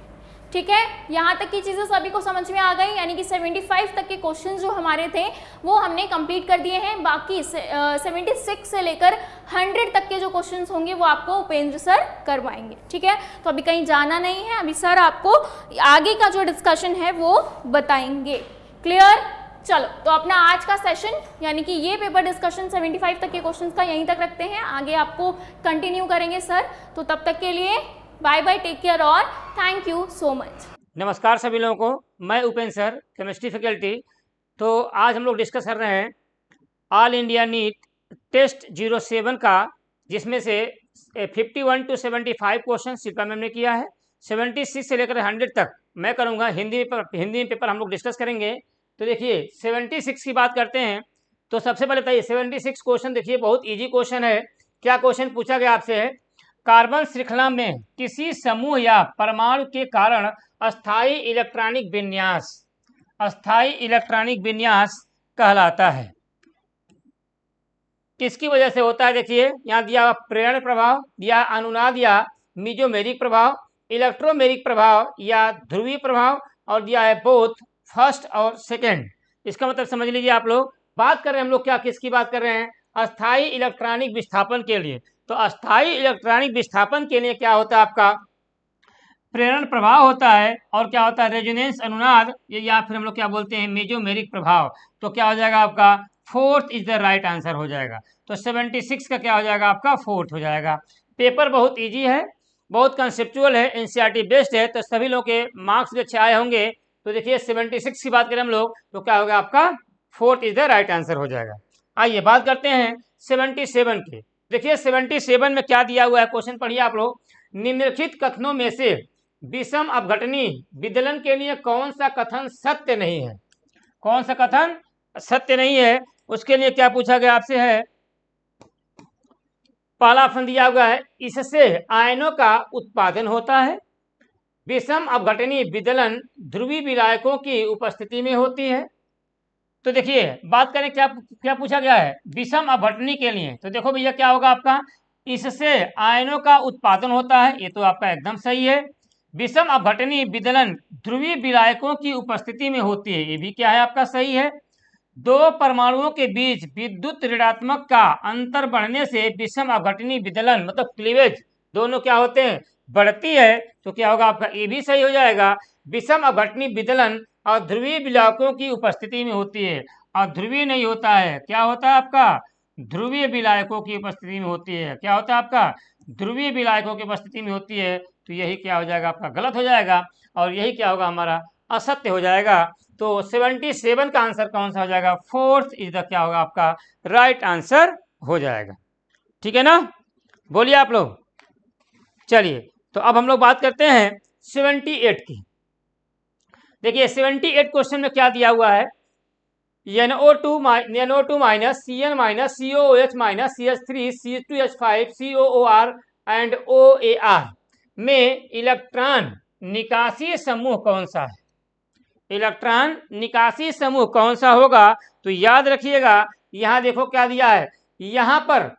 A: ठीक है, यहाँ तक की चीज़ें सभी को समझ में आ गई, यानी कि 75 तक के क्वेश्चंस जो हमारे थे वो हमने कंप्लीट कर दिए हैं। बाकी 76 से लेकर 100 तक के जो क्वेश्चंस होंगे वो आपको उपेंद्र सर करवाएंगे। ठीक है, तो अभी कहीं जाना नहीं है, अभी सर आपको आगे का जो डिस्कशन है वो बताएंगे। क्लियर, चलो तो अपना आज का सेशन यानी कि ये पेपर डिस्कशन 75 तक के क्वेश्चंस का यहीं तक रखते हैं, आगे आपको कंटिन्यू करेंगे सर। तो तब तक के लिए बाय बाय, टेक केयर और थैंक यू सो मच।
B: नमस्कार सभी लोगों को, मैं उपेंद्र सर, केमिस्ट्री फैकल्टी। तो आज हम लोग डिस्कस कर रहे हैं ऑल इंडिया नीट टेस्ट 07 का, जिसमें से 51 to 75 क्वेश्चन शिल्पा मैम ने किया है। 76 से लेकर 100 तक मैं करूँगा, हिंदी में पेपर हम लोग डिस्कस करेंगे। तो देखिए 76 की बात करते हैं, तो सबसे पहले बताइए 76 क्वेश्चन देखिए, बहुत इजी क्वेश्चन है। क्या क्वेश्चन पूछा गया आपसे है, कार्बन श्रृंखला में किसी समूह या परमाणु के कारण अस्थायी इलेक्ट्रॉनिक विन्यास कहलाता है, किसकी वजह से होता है। देखिए यहाँ दिया प्रेरण प्रभाव, दिया अनुनाद या मीजोमेरिक प्रभाव, इलेक्ट्रोमेरिक प्रभाव या ध्रुवीय प्रभाव, और दिया है बोथ फर्स्ट और सेकेंड। इसका मतलब समझ लीजिए आप लोग, बात कर रहे हैं हम लोग क्या, किसकी बात कर रहे हैं, अस्थायी इलेक्ट्रॉनिक विस्थापन के लिए। तो अस्थायी इलेक्ट्रॉनिक विस्थापन के लिए क्या होता है, आपका प्रेरण प्रभाव होता है, और क्या होता है रेजोनेंस अनुनाद, या फिर हम लोग क्या बोलते हैं मेजोमेरिक प्रभाव। तो क्या हो जाएगा आपका fourth is the right answer हो जाएगा। तो 76 का क्या हो जाएगा आपका फोर्थ हो जाएगा। पेपर बहुत ईजी है, बहुत कंसेप्चुअल है, एनसीईआरटी बेस्ड है, तो सभी लोग के मार्क्स भी अच्छे आए होंगे। तो देखिए 76 की बात करें हम लोग तो क्या होगा आपका 4th is the right answer हो जाएगा। आइए बात करते हैं 77 की। देखिए 77 में क्या दिया हुआ है, क्वेश्चन पढ़िए आप लोग। निम्नलिखित कथनों में से विषम अपघटनी विदलन के लिए कौन सा कथन सत्य नहीं है? कौन सा कथन सत्य नहीं है? उसके लिए क्या पूछा गया आपसे है, पहला ऑप्शन दिया हुआ है इससे आयनों का उत्पादन होता है। विषम अपघटनी विदलन ध्रुवीय विलायकों की उपस्थिति में होती है। तो देखिए बात करें क्या क्या पूछा गया है विषम अपघटनी के लिए, तो देखो भैया क्या होगा आपका, इससे आयनों का उत्पादन होता है, ये तो आपका एकदम सही है। विषम अपघटनी विदलन ध्रुवीय विलायकों की उपस्थिति में होती है, ये भी क्या है आपका सही है। दो परमाणुओं के बीच विद्युत ऋणात्मक का अंतर बढ़ने से विषम अपघटनी विदलन मतलब क्लीवेज दोनों क्या होते हैं, बढ़ती है, तो क्या होगा आपका ये भी सही हो जाएगा। विषम अपघटनी विदलन और ध्रुवीय विलायकों की उपस्थिति में होती है, और ध्रुवीय नहीं होता है, क्या होता है आपका, ध्रुवीय विलायकों की उपस्थिति में होती है। क्या होता है आपका, ध्रुवीय विलायकों की उपस्थिति में होती है, तो यही क्या हो जाएगा आपका गलत हो जाएगा, और यही क्या होगा हमारा असत्य हो जाएगा। तो 77 का आंसर कौन सा हो जाएगा, 4th इज द क्या होगा आपका राइट आंसर हो जाएगा। ठीक है ना, बोलिए आप लोग। चलिए तो अब हम लोग बात करते हैं 78 की। देखिए 78 क्वेश्चन में क्या दिया हुआ है, NO2 minus Cn minus COOH minus CH3 C2H5 COOR and OAR में इलेक्ट्रॉन निकासी समूह कौन सा है? इलेक्ट्रॉन निकासी समूह कौन सा होगा? तो याद रखिएगा यहां देखो क्या दिया है, यहां पर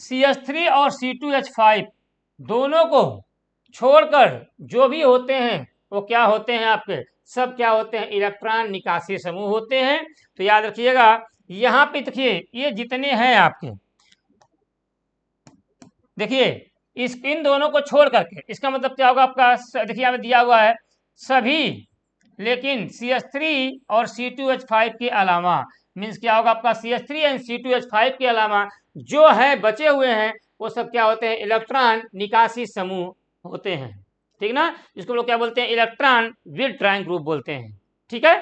B: CH3 और C2H5 दोनों को छोड़कर जो भी होते हैं वो क्या होते हैं आपके, सब क्या होते हैं, इलेक्ट्रॉन निकासी समूह होते हैं। तो याद रखिएगा यहां पे देखिए ये जितने हैं आपके, देखिए इन दोनों को छोड़ करके इसका मतलब क्या होगा आपका, देखिए यहाँ पे दिया हुआ है सभी, लेकिन CH3 और C2H5 के अलावा, मीन्स क्या होगा आपका CH3 एंड C2H5 के अलावा जो है बचे हुए हैं वो सब क्या होते हैं, इलेक्ट्रॉन निकासी समूह होते हैं। ठीक ना, इसको लोग क्या बोलते हैं, इलेक्ट्रॉन विथड्रॉइंग ग्रुप बोलते हैं। ठीक है,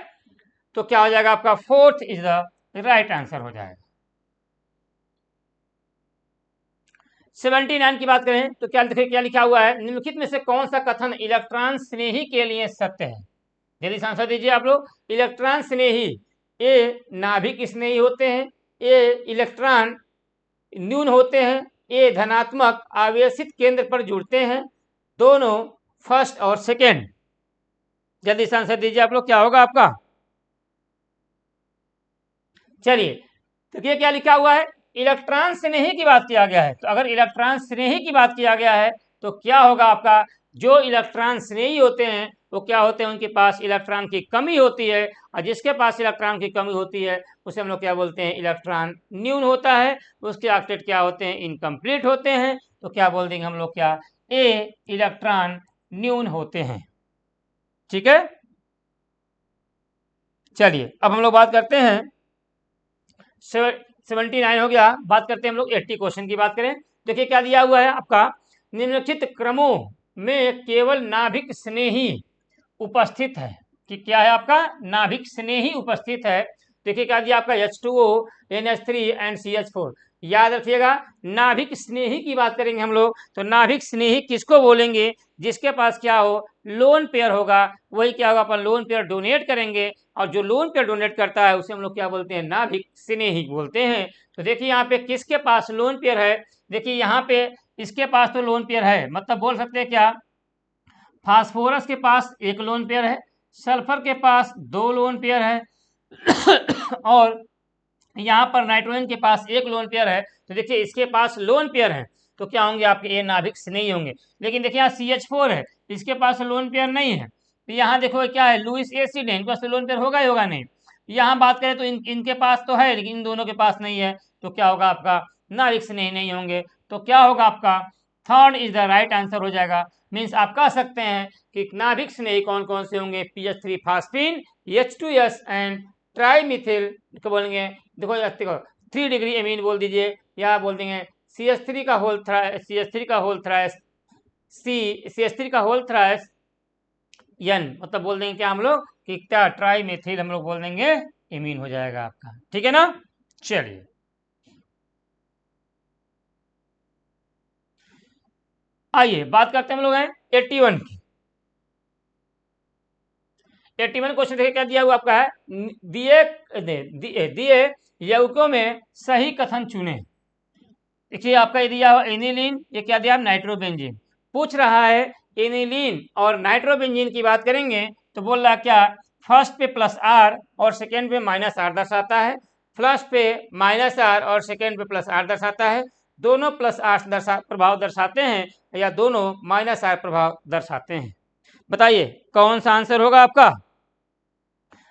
B: तो क्या हो जाएगा आपका 4th is the right answer हो जाएगा। 79 की बात करें तो क्या देखिए क्या लिखा हुआ है, निम्नलिखित में से कौन सा कथन इलेक्ट्रॉन स्नेही के लिए सत्य है? जल्दी से आंसर दीजिए आप लोग। इलेक्ट्रॉन स्नेही, ए नाभिक स्नेही होते हैं, ए इलेक्ट्रॉन न्यून होते हैं, ए धनात्मक आवेशित केंद्र पर जुड़ते हैं, दोनों फर्स्ट और सेकेंड। जल्दी से आंसर दीजिए आप लोग, क्या होगा आपका। चलिए देखिए क्या लिखा हुआ है, इलेक्ट्रॉन स्नेही की बात किया गया है, तो अगर इलेक्ट्रॉन स्नेही की बात किया गया है तो क्या होगा आपका, जो इलेक्ट्रॉन स्नेही होते हैं वो क्या होते हैं, उनके पास इलेक्ट्रॉन की कमी होती है, और जिसके पास इलेक्ट्रॉन की कमी होती है उसे हम लोग क्या बोलते हैं, इलेक्ट्रॉन न्यून होता है, उसके ऑक्टेट क्या होते हैं, इनकम्प्लीट होते हैं, तो क्या बोल देंगे हम लोग, क्या ए इलेक्ट्रॉन न्यून होते हैं। ठीक है, चलिए अब हम लोग बात करते हैं 79 हो गया, बात करते हैं हम लोग 80 क्वेश्चन की बात करें। देखिए क्या दिया हुआ है आपका, निम्नलिखित क्रमों में केवल नाभिक स्नेही उपस्थित है, कि क्या है आपका, नाभिक स्नेही उपस्थित है। देखिए क्या दिया आपका, H2O NH3 एंड CH4। याद रखिएगा नाभिक स्नेही की बात करेंगे हम लोग, तो नाभिक स्नेही किसको बोलेंगे, जिसके पास क्या हो, लोन पेयर होगा, वही क्या होगा, अपन लोन पेयर डोनेट करेंगे, और जो लोन पेयर डोनेट करता है उसे हम लोग क्या बोलते हैं, नाभिक स्नेही बोलते हैं। तो देखिए यहाँ पे किसके पास लोन पेयर है, देखिए यहाँ पे इसके पास तो लोन पेयर है, मतलब बोल सकते हैं क्या, फास्फोरस के पास एक लोन पेयर है, सल्फर के पास 2 लोन पेयर है और यहाँ पर नाइट्रोजन के पास एक लोन पेयर है। तो देखिए इसके पास लोन पेयर है, तो क्या होंगे आपके, ये नाभिक स्नेही होंगे। लेकिन देखिए यहाँ CH4 है, इसके पास लोन पेयर नहीं है, तो यहाँ देखो क्या है, लुईस एसिड है, इनके पास तो लोन पेयर होगा ही होगा नहीं। यहाँ बात करें तो इनके पास तो है, लेकिन इन दोनों के पास नहीं है, तो क्या होगा आपका, नाभिक स्नेही नहीं होंगे। तो क्या होगा आपका, 3rd is the right answer हो जाएगा। मीन्स आप कह सकते हैं कि नाभिक स्नेही कौन कौन से होंगे, PH3 फास्फीन, H2S एंड ट्राईमिथिल को बोलेंगे, देखो 3 डिग्री एमीन बोल दीजिए, या बोल देंगे CH3 का होल थ्राइस, CH3 का होल थ्राइस एन, मतलब बोल देंगे क्या हम लोग कि क्या ट्राई मेथिल हम लोग बोल देंगे इमीन हो जाएगा आपका, ठीक है ना। चलिए आइए बात करते हैं हम लोग हैं 81 की। 81 क्वेश्चन देखिए क्या दिया हुआ आपका है, दिए यौगिकों में सही कथन चुने। देखिए आपका ये दिया हुआ एनिलीन, ये क्या दिया नाइट्रोबेंजीन। पूछ रहा है एनिलीन और नाइट्रोबेंजीन की बात करेंगे तो बोल रहा क्या, फर्स्ट पे प्लस आर और सेकेंड पे माइनस आर दर्शाता है, फर्स्ट पे माइनस आर और सेकेंड पे प्लस आर दर्शाता है, दोनों प्लस आर प्रभाव दर्शाते हैं या दोनों माइनस आर प्रभाव दर्शाते हैं। बताइए कौन सा आंसर होगा आपका।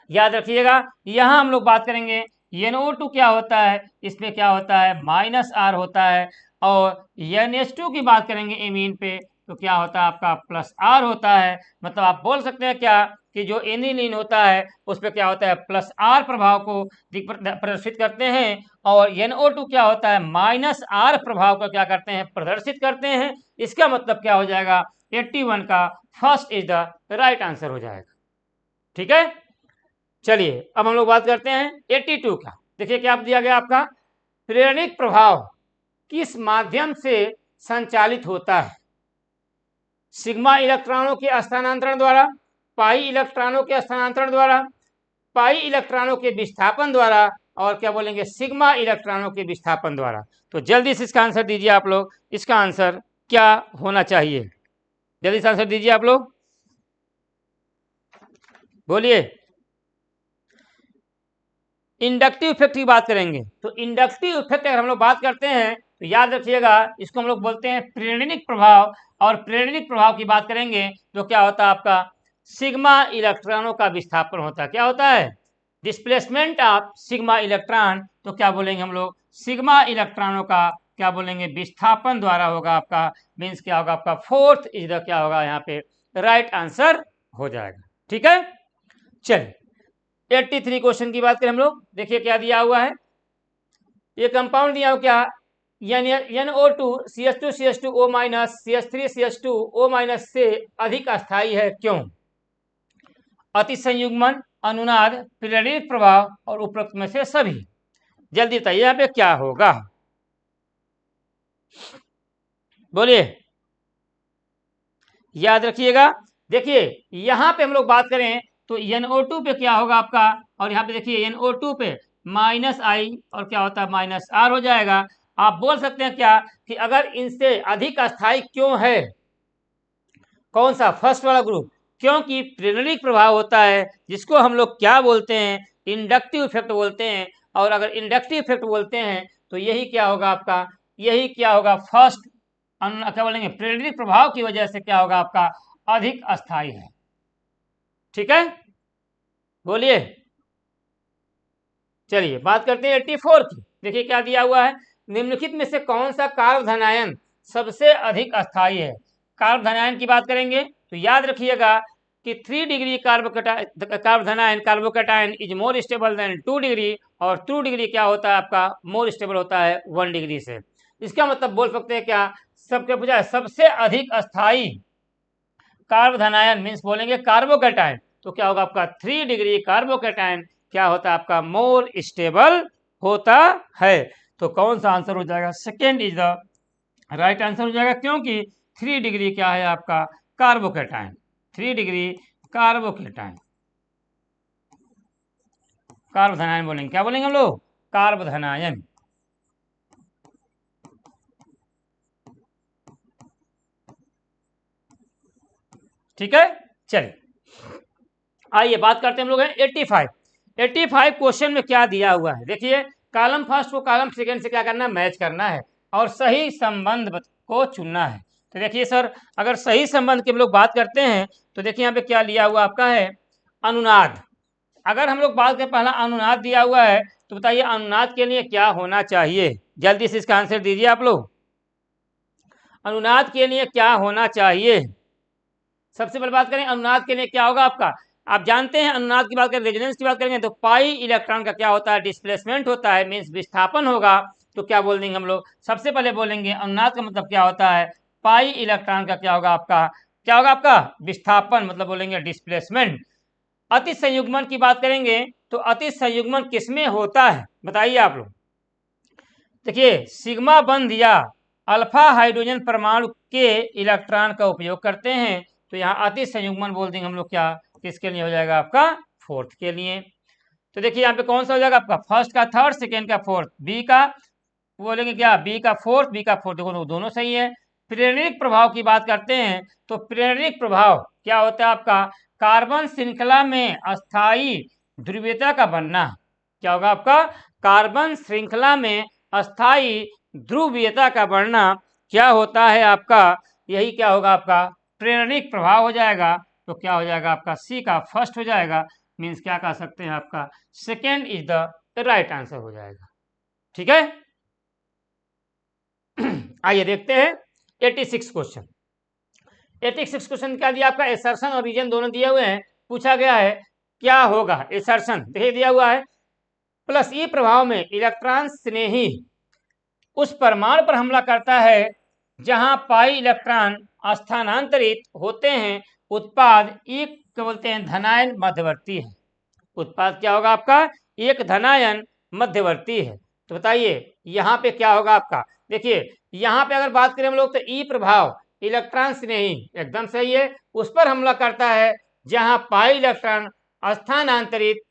B: याद रखिएगा यहाँ हम लोग बात करेंगे NO2 क्या होता है, इसमें क्या होता है माइनस आर होता है, और NH2 की बात करेंगे एमीन पे तो क्या होता है आपका प्लस आर होता है। मतलब आप बोल सकते हैं क्या कि जो एनिलीन होता है उस पर क्या होता है प्लस आर प्रभाव को प्रदर्शित करते हैं, और NO2 क्या होता है माइनस आर प्रभाव को क्या करते हैं प्रदर्शित करते हैं। इसका मतलब क्या हो जाएगा 81 का first is the right answer हो जाएगा, ठीक है। चलिए अब हम लोग बात करते हैं 82 का। देखिए क्या दिया गया आपका, प्रेरणिक प्रभाव किस माध्यम से संचालित होता है। सिग्मा इलेक्ट्रॉनों के स्थानांतरण द्वारा, पाई इलेक्ट्रॉनों के स्थानांतरण द्वारा, पाई इलेक्ट्रॉनों के विस्थापन द्वारा, और क्या बोलेंगे सिग्मा इलेक्ट्रॉनों के विस्थापन द्वारा। तो जल्दी से इसका आंसर दीजिए आप लोग, इसका आंसर क्या होना चाहिए, जल्दी से आंसर दीजिए आप लोग, बोलिए। इंडक्टिव इफेक्ट की बात करेंगे तो इंडक्टिव इफेक्ट अगर हम लोग बात करते हैं तो याद रखिएगा इसको हम लोग बोलते हैं प्रेरणिक प्रभाव, और प्रेरणिक प्रभाव की बात करेंगे तो क्या होता है आपका सिग्मा इलेक्ट्रॉनों का विस्थापन होता है। क्या होता है डिस्प्लेसमेंट ऑफ सिग्मा इलेक्ट्रॉन, तो क्या बोलेंगे हम लोग सिग्मा इलेक्ट्रॉनों का क्या बोलेंगे विस्थापन द्वारा होगा आपका, मीन्स क्या होगा आपका फोर्थ इज द क्या होगा यहाँ पे राइट आंसर हो जाएगा, ठीक है। चलिए 83 क्वेश्चन की बात करें हम लोग, देखिए क्या दिया हुआ है, ये कंपाउंड दिया हुआ क्या NO2 CH2 CH2O minus CH3 CH2O minus से अधिक अस्थाई है क्यों। अति संयुग्मन, अनुनाद, प्रेरणिक प्रभाव और उपरोक्त में से सभी। जल्दी बताइए यहाँ पे क्या होगा, बोलिए। याद रखिएगा देखिए यहाँ पे हम लोग बात करें तो NO2 पे क्या होगा आपका, और यहाँ पे देखिए NO2 पे माइनस आई और क्या होता है माइनस आर हो जाएगा। आप बोल सकते हैं क्या कि अगर इनसे अधिक अस्थाई क्यों है, कौन सा फर्स्ट वाला ग्रुप, क्योंकि प्रेरणिक प्रभाव होता है जिसको हम लोग क्या बोलते हैं इंडक्टिव इफेक्ट बोलते हैं, और अगर इंडक्टिव इफेक्ट बोलते हैं तो यही क्या होगा आपका, यही क्या होगा फर्स्ट क्या बोलेंगे प्रेरणिक प्रभाव की वजह से क्या होगा आपका अधिक अस्थाई है, ठीक है, बोलिए। चलिए बात करते हैं 84 की। देखिए क्या दिया हुआ है, निम्नलिखित में से कौन सा कार्बधनायन सबसे अधिक अस्थाई है। कार्बधनायन की बात करेंगे तो याद रखिएगा कि 3 डिग्री कार्बधनायन carbocation is more stable than 2 degree, और 2 डिग्री क्या होता है आपका मोर स्टेबल होता है 1 डिग्री से। इसका मतलब बोल सकते हैं क्या सबके पूछा सबसे अधिक अस्थाई कार्बधनायन मीन्स बोलेंगे कार्बोकैटायन, तो क्या होगा आपका 3 डिग्री कार्बोकैटायन क्या होता है आपका मोर स्टेबल होता है। तो कौन सा आंसर हो जाएगा second is the right answer हो जाएगा, क्योंकि 3 डिग्री क्या है आपका कार्बोकैटायन, 3 डिग्री कार्बोकैटायन, कार्बधनायन बोलेंगे, क्या बोलेंगे हम लोग कार्बधनायन, ठीक है। चलिए आइए बात करते हैं हम लोग हैं 85 क्वेश्चन में क्या दिया हुआ है। देखिए कॉलम फर्स्ट को कॉलम सेकंड से क्या करना है मैच करना है और सही संबंध को चुनना है। तो देखिए सर अगर सही संबंध की हम लोग बात करते हैं तो देखिए यहाँ पे क्या लिया हुआ आपका है अनुनाद। अगर हम लोग बात करें पहला अनुनाद दिया हुआ है तो बताइए अनुनाद के लिए क्या होना चाहिए, जल्दी से इसका आंसर दीजिए आप लोग। अनुनाद के लिए क्या होना चाहिए, सबसे पहले बात करें अनुनाद के लिए क्या होगा आपका, आप जानते हैं अनुनाद की बात करें रेजोनेंस की बात करेंगे तो पाई इलेक्ट्रॉन का क्या होता है डिस्प्लेसमेंट होता है मीन्स विस्थापन होगा। तो क्या बोल देंगे हम लोग सबसे पहले बोलेंगे अनुनाद का मतलब क्या होता है पाई इलेक्ट्रॉन का क्या होगा आपका क्या होगा आपका विस्थापन, मतलब बोलेंगे डिस्प्लेसमेंट। अति संयुग्मन की बात करेंगे तो अति संयुग्मन किसमें होता है, बताइए आप लोग। देखिए सिग्मा बंध या अल्फा हाइड्रोजन परमाणु के इलेक्ट्रॉन का उपयोग करते हैं, तो यहाँ अति संयुग्मन बोल देंगे हम लोग, क्या किसके लिए हो जाएगा आपका फोर्थ के लिए। तो देखिए यहाँ पे कौन सा हो जाएगा आपका फर्स्ट का थर्ड, सेकेंड का फोर्थ, बी का बोलेंगे क्या बी का फोर्थ, बी का फोर्थ, देखो दोनों सही है। प्रेरणिक प्रभाव की बात करते हैं तो प्रेरणिक प्रभाव क्या होता है आपका कार्बन श्रृंखला में अस्थाई ध्रुवीयता का बनना। क्या होगा आपका कार्बन श्रृंखला में अस्थाई ध्रुवीयता का बढ़ना क्या होता है आपका, यही क्या होगा आपका प्रेरणिक प्रभाव हो जाएगा। तो क्या हो जाएगा आपका सी का फर्स्ट हो जाएगा, मीन्स क्या कह सकते हैं आपका second is the right answer हो जाएगा। ठीक है, आइए देखते हैं 86 क्वेश्चन। 86 क्वेश्चन क्या दिया आपका एसर्शन और रीजन दोनों दिए हुए हैं। पूछा गया है क्या होगा एसर्शन, देखिए दिया हुआ है प्लस ई प्रभाव में इलेक्ट्रॉन स्नेही उस परमाणु पर हमला करता है जहां पाई इलेक्ट्रॉन स्थानांतरित होते हैं। उत्पाद एक क्या बोलते हैं धनायन मध्यवर्ती है। उत्पाद क्या होगा आपका एक धनायन मध्यवर्ती है। तो बताइए यहाँ पे क्या होगा आपका, देखिए यहाँ पे अगर बात करें हम लोग तो ई प्रभाव इलेक्ट्रॉन स्नेही एकदम सही है, उस पर हमला करता है जहां पाई इलेक्ट्रॉन स्थानांतरित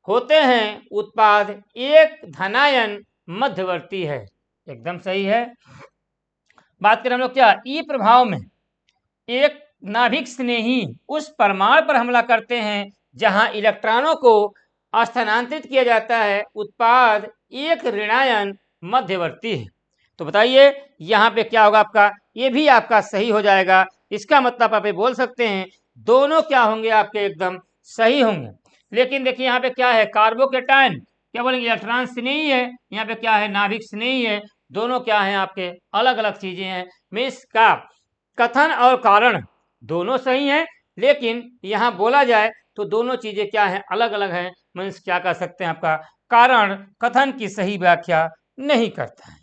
B: होते हैं। उत्पाद एक धनायन मध्यवर्ती है, एकदम सही है। बात करें हम लोग क्या ई प्रभाव में एक नाभिक स्नेही उस परमाणु पर हमला करते हैं जहां इलेक्ट्रॉनों को स्थानांतरित किया जाता है। उत्पाद एक ऋणायन मध्यवर्ती है। तो बताइए यहाँ पे क्या होगा आपका, ये भी आपका सही हो जाएगा। इसका मतलब आप बोल सकते हैं दोनों क्या होंगे आपके एकदम सही होंगे। लेकिन देखिए यहाँ पे क्या है कार्बोकेटायन क्या बोलेंगे इलेक्ट्रॉन स्नेही है, यहाँ पे क्या है नाभिक स्नेही है, दोनों क्या है आपके अलग अलग चीजें हैं। मीन्स का कथन और कारण दोनों सही हैं, लेकिन यहाँ बोला जाए तो दोनों चीजें क्या है अलग अलग हैं। मीन्स क्या कह सकते हैं आपका कारण कथन की सही व्याख्या नहीं करता है।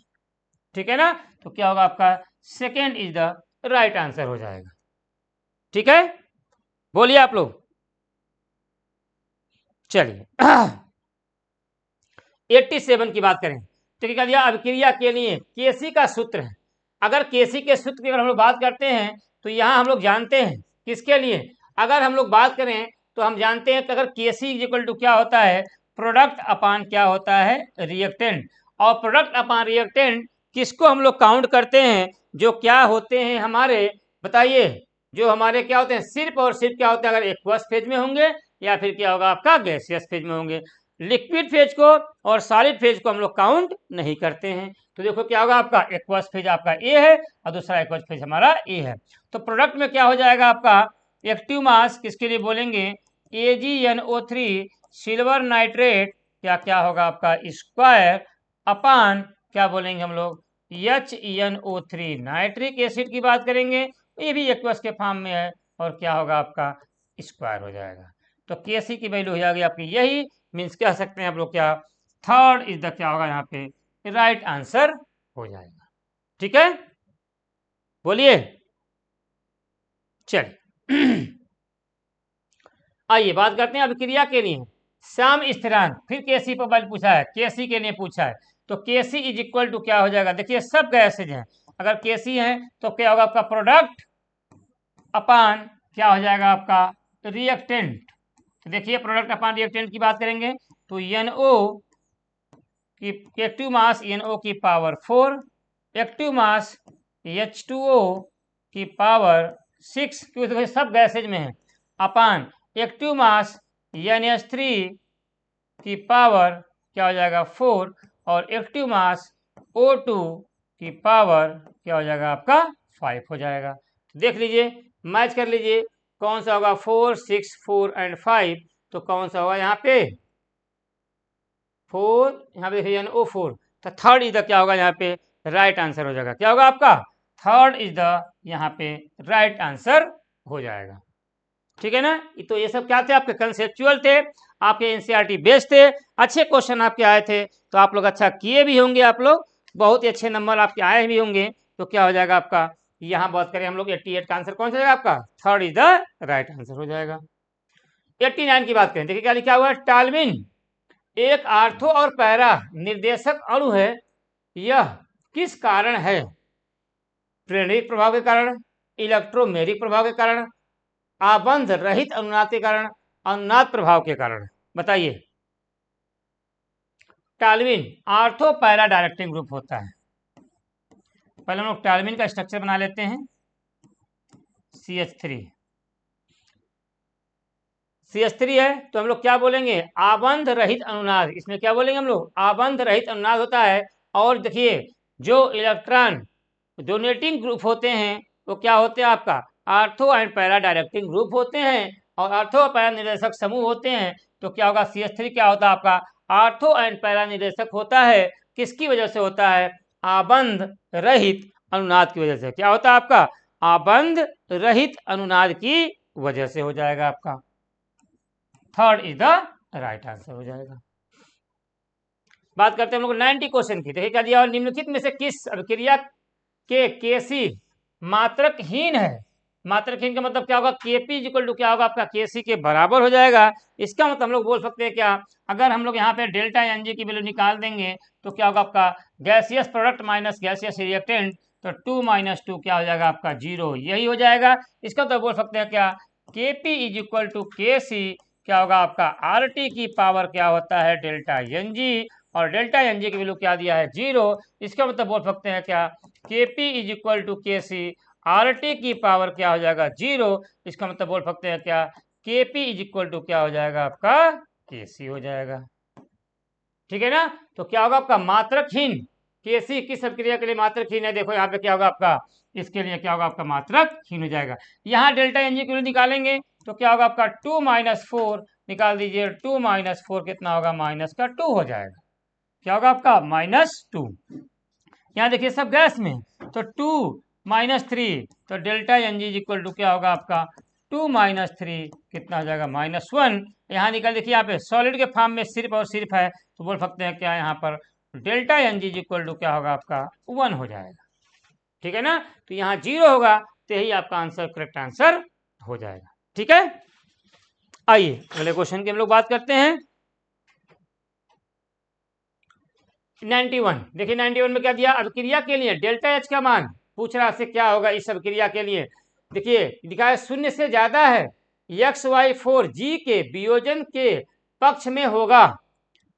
B: ठीक है ना, तो क्या होगा आपका second is the right answer हो जाएगा। ठीक है, बोलिए आप लोग। चलिए 87 की बात करें तो क्या दिया अभिक्रिया के लिए केसी का सूत्र है। अगर केसी के सूत्र की अगर हम लोग बात करते हैं तो यहाँ हम लोग जानते हैं किसके लिए, अगर हम लोग बात करें तो हम जानते हैं कि अगर केसी इक्वल टू क्या होता है प्रोडक्ट अपान क्या होता है रिएक्टेंट, और प्रोडक्ट अपान रिएक्टेंट किसको हम लोग काउंट करते हैं जो क्या होते हैं हमारे, बताइए जो हमारे क्या होते हैं सिर्फ और सिर्फ क्या होते हैं अगर एक्वस फेज में होंगे या फिर क्या होगा आपका गैसियस फेज में होंगे। लिक्विड फेज को और सॉलिड फेज को हम लोग काउंट नहीं करते हैं। तो देखो क्या होगा आपका एक्वस फेज आपका ए है और दूसरा एक्वस फेज हमारा ए है। तो प्रोडक्ट में क्या हो जाएगा आपका एक्टिव मास किसके लिए बोलेंगे AgNO3 सिल्वर नाइट्रेट क्या क्या होगा आपका स्क्वायर अपान क्या बोलेंगे हम लोग HNO3 नाइट्रिक एसिड की बात करेंगे, ये भी एक्वस के फॉर्म में है और क्या होगा आपका स्क्वायर हो जाएगा। तो केसी की वैल्यू हो जाएगी आपकी यही, मीन्स कह सकते हैं आप लोग क्या थर्ड इज द क्या होगा यहाँ पे राइट आंसर हो जाएगा। ठीक है, बोलिए। चलिए आइए बात करते हैं अभिक्रिया के लिए श्याम स्थिरांक, फिर केसी पर बल पूछा है, केसी के लिए पूछा है। तो केसी इज इक्वल टू क्या हो जाएगा, देखिए सब गैसेज हैं, अगर केसी है तो क्या होगा आपका प्रोडक्ट अपान क्या हो जाएगा आपका रिएक्टेंट। तो देखिए प्रोडक्ट अपान रिएक्टेंट की बात करेंगे तो NO की एक्टिव मास NO की पावर 4, एक्टिव मास H2O की पावर 6, क्योंकि सब गैसेज में है, अपान एक्टिव मास NH3 की पावर क्या हो जाएगा 4 और एक्टिव मास O2 की पावर क्या हो जाएगा आपका 5 हो जाएगा। तो देख लीजिए मैच कर लीजिए कौन सा होगा 4, 6, 4 एंड 5, तो कौन सा होगा यहाँ पे 4, यहाँ पे देखिए NO4, तो थर्ड इज द क्या होगा यहाँ पे राइट आंसर हो जाएगा। क्या होगा आपका थर्ड इज द यहाँ पे राइट आंसर हो जाएगा। ठीक है ना, तो ये सब क्या थे आपके कंसेप्चुअल थे, आपके एनसीईआरटी बेस्ड थे, अच्छे क्वेश्चन आपके आए थे, तो आप लोग अच्छा किए भी होंगे, आप लोग बहुत ही अच्छे नंबर आपके आए भी होंगे। तो क्या हो जाएगा आपका यहाँ बात करें हम लोग 88 का आंसर कौन सा जाएगा आपका? Third is the right answer हो जाएगा। 89 की बात करें, देखिए क्या लिखा हुआ है, टाल्विन एक आर्थो और पैरा निर्देशक अणु है, यह किस कारण है? प्रेरणिक प्रभाव के कारण, इलेक्ट्रोमेरिक प्रभाव के कारण, आबंध रहित अनुनाद के कारण, अनुनाद प्रभाव के कारण, बताइए। टाल्विन आर्थो पैरा डायरेक्टिंग ग्रुप होता है। पहले हम लोग टाल्विन का स्ट्रक्चर बना लेते हैं। CH3 है तो हम लोग क्या बोलेंगे? आबंध रहित अनुनाद। इसमें क्या बोलेंगे हम लोग? आबंध रहित अनुनाद होता है। और देखिए जो इलेक्ट्रॉन डोनेटिंग ग्रुप होते हैं वो क्या होते हैं आपका? Ortho and para directing group होते हैं। और आर्थो और पैरा निर्देशक समूह होते हैं। तो क्या होगा? CH3 क्या होता है आपका? आर्थो एंड पैरा निर्देशक होता है। किसकी वजह से होता है? आबंध रहित अनुनाद की वजह से। क्या होता है आपका? आबंध रहित अनुनाद की वजह से हो जाएगा आपका। Third is the right answer हो जाएगा। बात करते हैं हम लोग 90 क्वेश्चन की। देखिए क्या दिया, निम्नलिखित में से किस अभिक्रिया के केसी मात्रकहीन है? मात्रकहीन का मतलब क्या होगा? Kp इक्वल टू क्या होगा आपका? Kc के बराबर हो जाएगा। इसका मतलब हम लोग बोल सकते हैं क्या, अगर हम लोग यहाँ पे डेल्टा Ng की वैल्यू निकाल देंगे तो क्या होगा आपका? Gaseous product minus gaseous reactant, तो 2 - 2 क्या हो जाएगा आपका? 0। यही हो जाएगा। इसका तो बोल सकते हैं क्या, Kp is equal to Kc क्या होगा आपका? RT की पावर क्या होता है? Delta Ng। और डेल्टा Ng की वैल्यू क्या दिया है? 0। इसका मतलब बोल सकते हैं क्या, Kp is equal to Kc, RT की पावर क्या हो जाएगा? 0। इसका मतलब बोल सकते हैं क्या, Kp इज इक्वल टू क्या हो जाएगा आपका? Kc हो जाएगा। ठीक है ना? तो क्या होगा आपका? मात्रकहीन। Kc किस अभिक्रिया के लिए मात्रकहीन है? देखो यहाँ पे क्या होगा आपका? इसके लिए क्या होगा आपका? मात्रकहीन हो जाएगा। यहाँ डेल्टा Ng की वैल्यू निकालेंगे तो क्या होगा आपका? 2 - 4 निकाल दीजिए। 2 - 4 कितना होगा? -2 हो जाएगा। क्या होगा आपका? -2। यहाँ देखिए सब गैस में, तो 2 - 3 तो डेल्टा Ng इक्वल टू क्या होगा आपका? 2 - 3 कितना हो जाएगा? -1। यहाँ निकल, देखिए यहाँ पे सॉलिड के फॉर्म में सिर्फ और सिर्फ है, तो बोल सकते हैं क्या यहाँ पर डेल्टा Ng इक्वल टू क्या होगा आपका? 1 हो जाएगा। ठीक है ना? तो यहाँ 0 होगा तो यही आपका आंसर, करेक्ट आंसर हो जाएगा। ठीक है, आइए अगले क्वेश्चन की हम लोग बात करते हैं। 91 देखिए, 91 में क्या दिया? अभिक्रिया के लिए डेल्टा H का मान पूछ रहा है क्या होगा इस अभिक्रिया के लिए। देखिए लिखा है 0 से ज्यादा है, XY4G के वियोजन के पक्ष में होगा।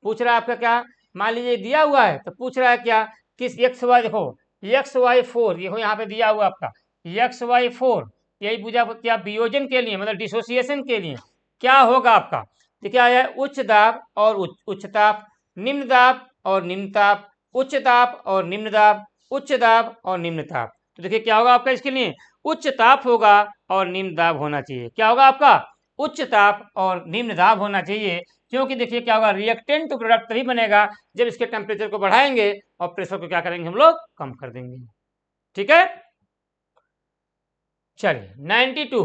B: पूछ रहा है आपका क्या, मान लीजिए दिया हुआ है तो पूछ रहा है क्या, किस XY, देखो XY4 ये यहाँ पे दिया हुआ आपका XY4, यही पूछा क्या? वियोजन के लिए मतलब डिसोसिएशन के लिए क्या होगा आपका? देखिए आया उच्च दाब और उच्च ताप, निम्न दाब और निम्न ताप, उच्च ताप और निम्न दाब, उच्च दाब और निम्न ताप। तो देखिए क्या होगा आपका? इसके लिए उच्च ताप होगा और निम्न दाब होना चाहिए। क्या होगा आपका? उच्च ताप और निम्न दाब होना चाहिए, क्योंकि देखिए क्या होगा, रिएक्टेंट तो प्रोडक्ट तभी बनेगा जब इसके टेम्परेचर को बढ़ाएंगे और प्रेशर को क्या करेंगे हम लोग? कम कर देंगे। ठीक है, चलिए 92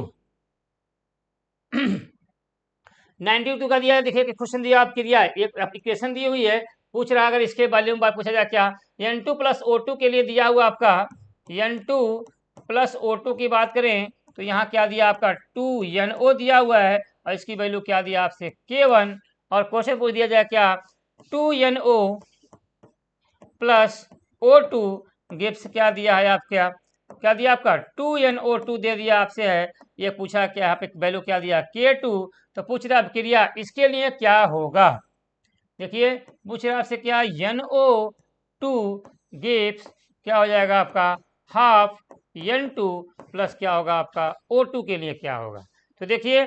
B: 92 का दिया है। देखिए क्वेश्चन दिया आप क्रिया, एक एप्लीकेशन दी हुई है, पूछ रहा है अगर इसके वॉल्यूम बार पूछा जाए क्या, N2 + O2 के लिए दिया हुआ आपका N2 + O2 की बात करें तो यहाँ क्या दिया आपका? 2NO दिया हुआ है और इसकी वैल्यू क्या दिया आपसे? K1। और क्वेश्चन पूछ दिया जाए क्या, 2NO + O2 गिव्स क्या दिया है आपका? क्या दिया आपका? 2NO2 दे दिया आपसे है। ये पूछा क्या यहाँ पे वैल्यू क्या दिया? K2। तो पूछ रहा क्रिया इसके लिए क्या होगा? देखिए पूछ रहा आपसे क्या, NO2 गिव्स क्या हो जाएगा आपका? हाफ N2 प्लस क्या होगा आपका? O2 के लिए क्या होगा? तो देखिए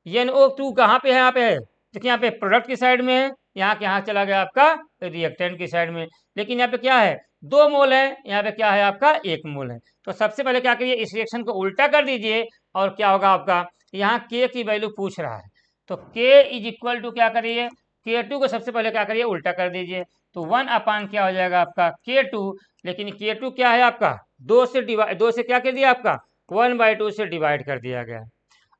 B: NO2 कहाँ पे है? यहाँ पे है। देखिए यहाँ पे प्रोडक्ट की साइड में है, यहाँ के यहाँ चला गया आपका रिएक्टेंट की साइड में, लेकिन यहाँ पे क्या है? 2 मोल है, यहाँ पे क्या है आपका? 1 मोल है। तो सबसे पहले क्या करिए, इस रिएक्शन को उल्टा कर दीजिए और क्या होगा आपका? यहाँ K की वैल्यू पूछ रहा है तो K इज इक्वल टू क्या करिए? K2 को सबसे पहले क्या करिए? उल्टा कर दीजिए। तो 1/, क्या हो जाएगा आपका? K2। लेकिन K2 क्या है आपका? 2 से क्या कर दिया आपका? 1/2 से डिवाइड कर दिया गया।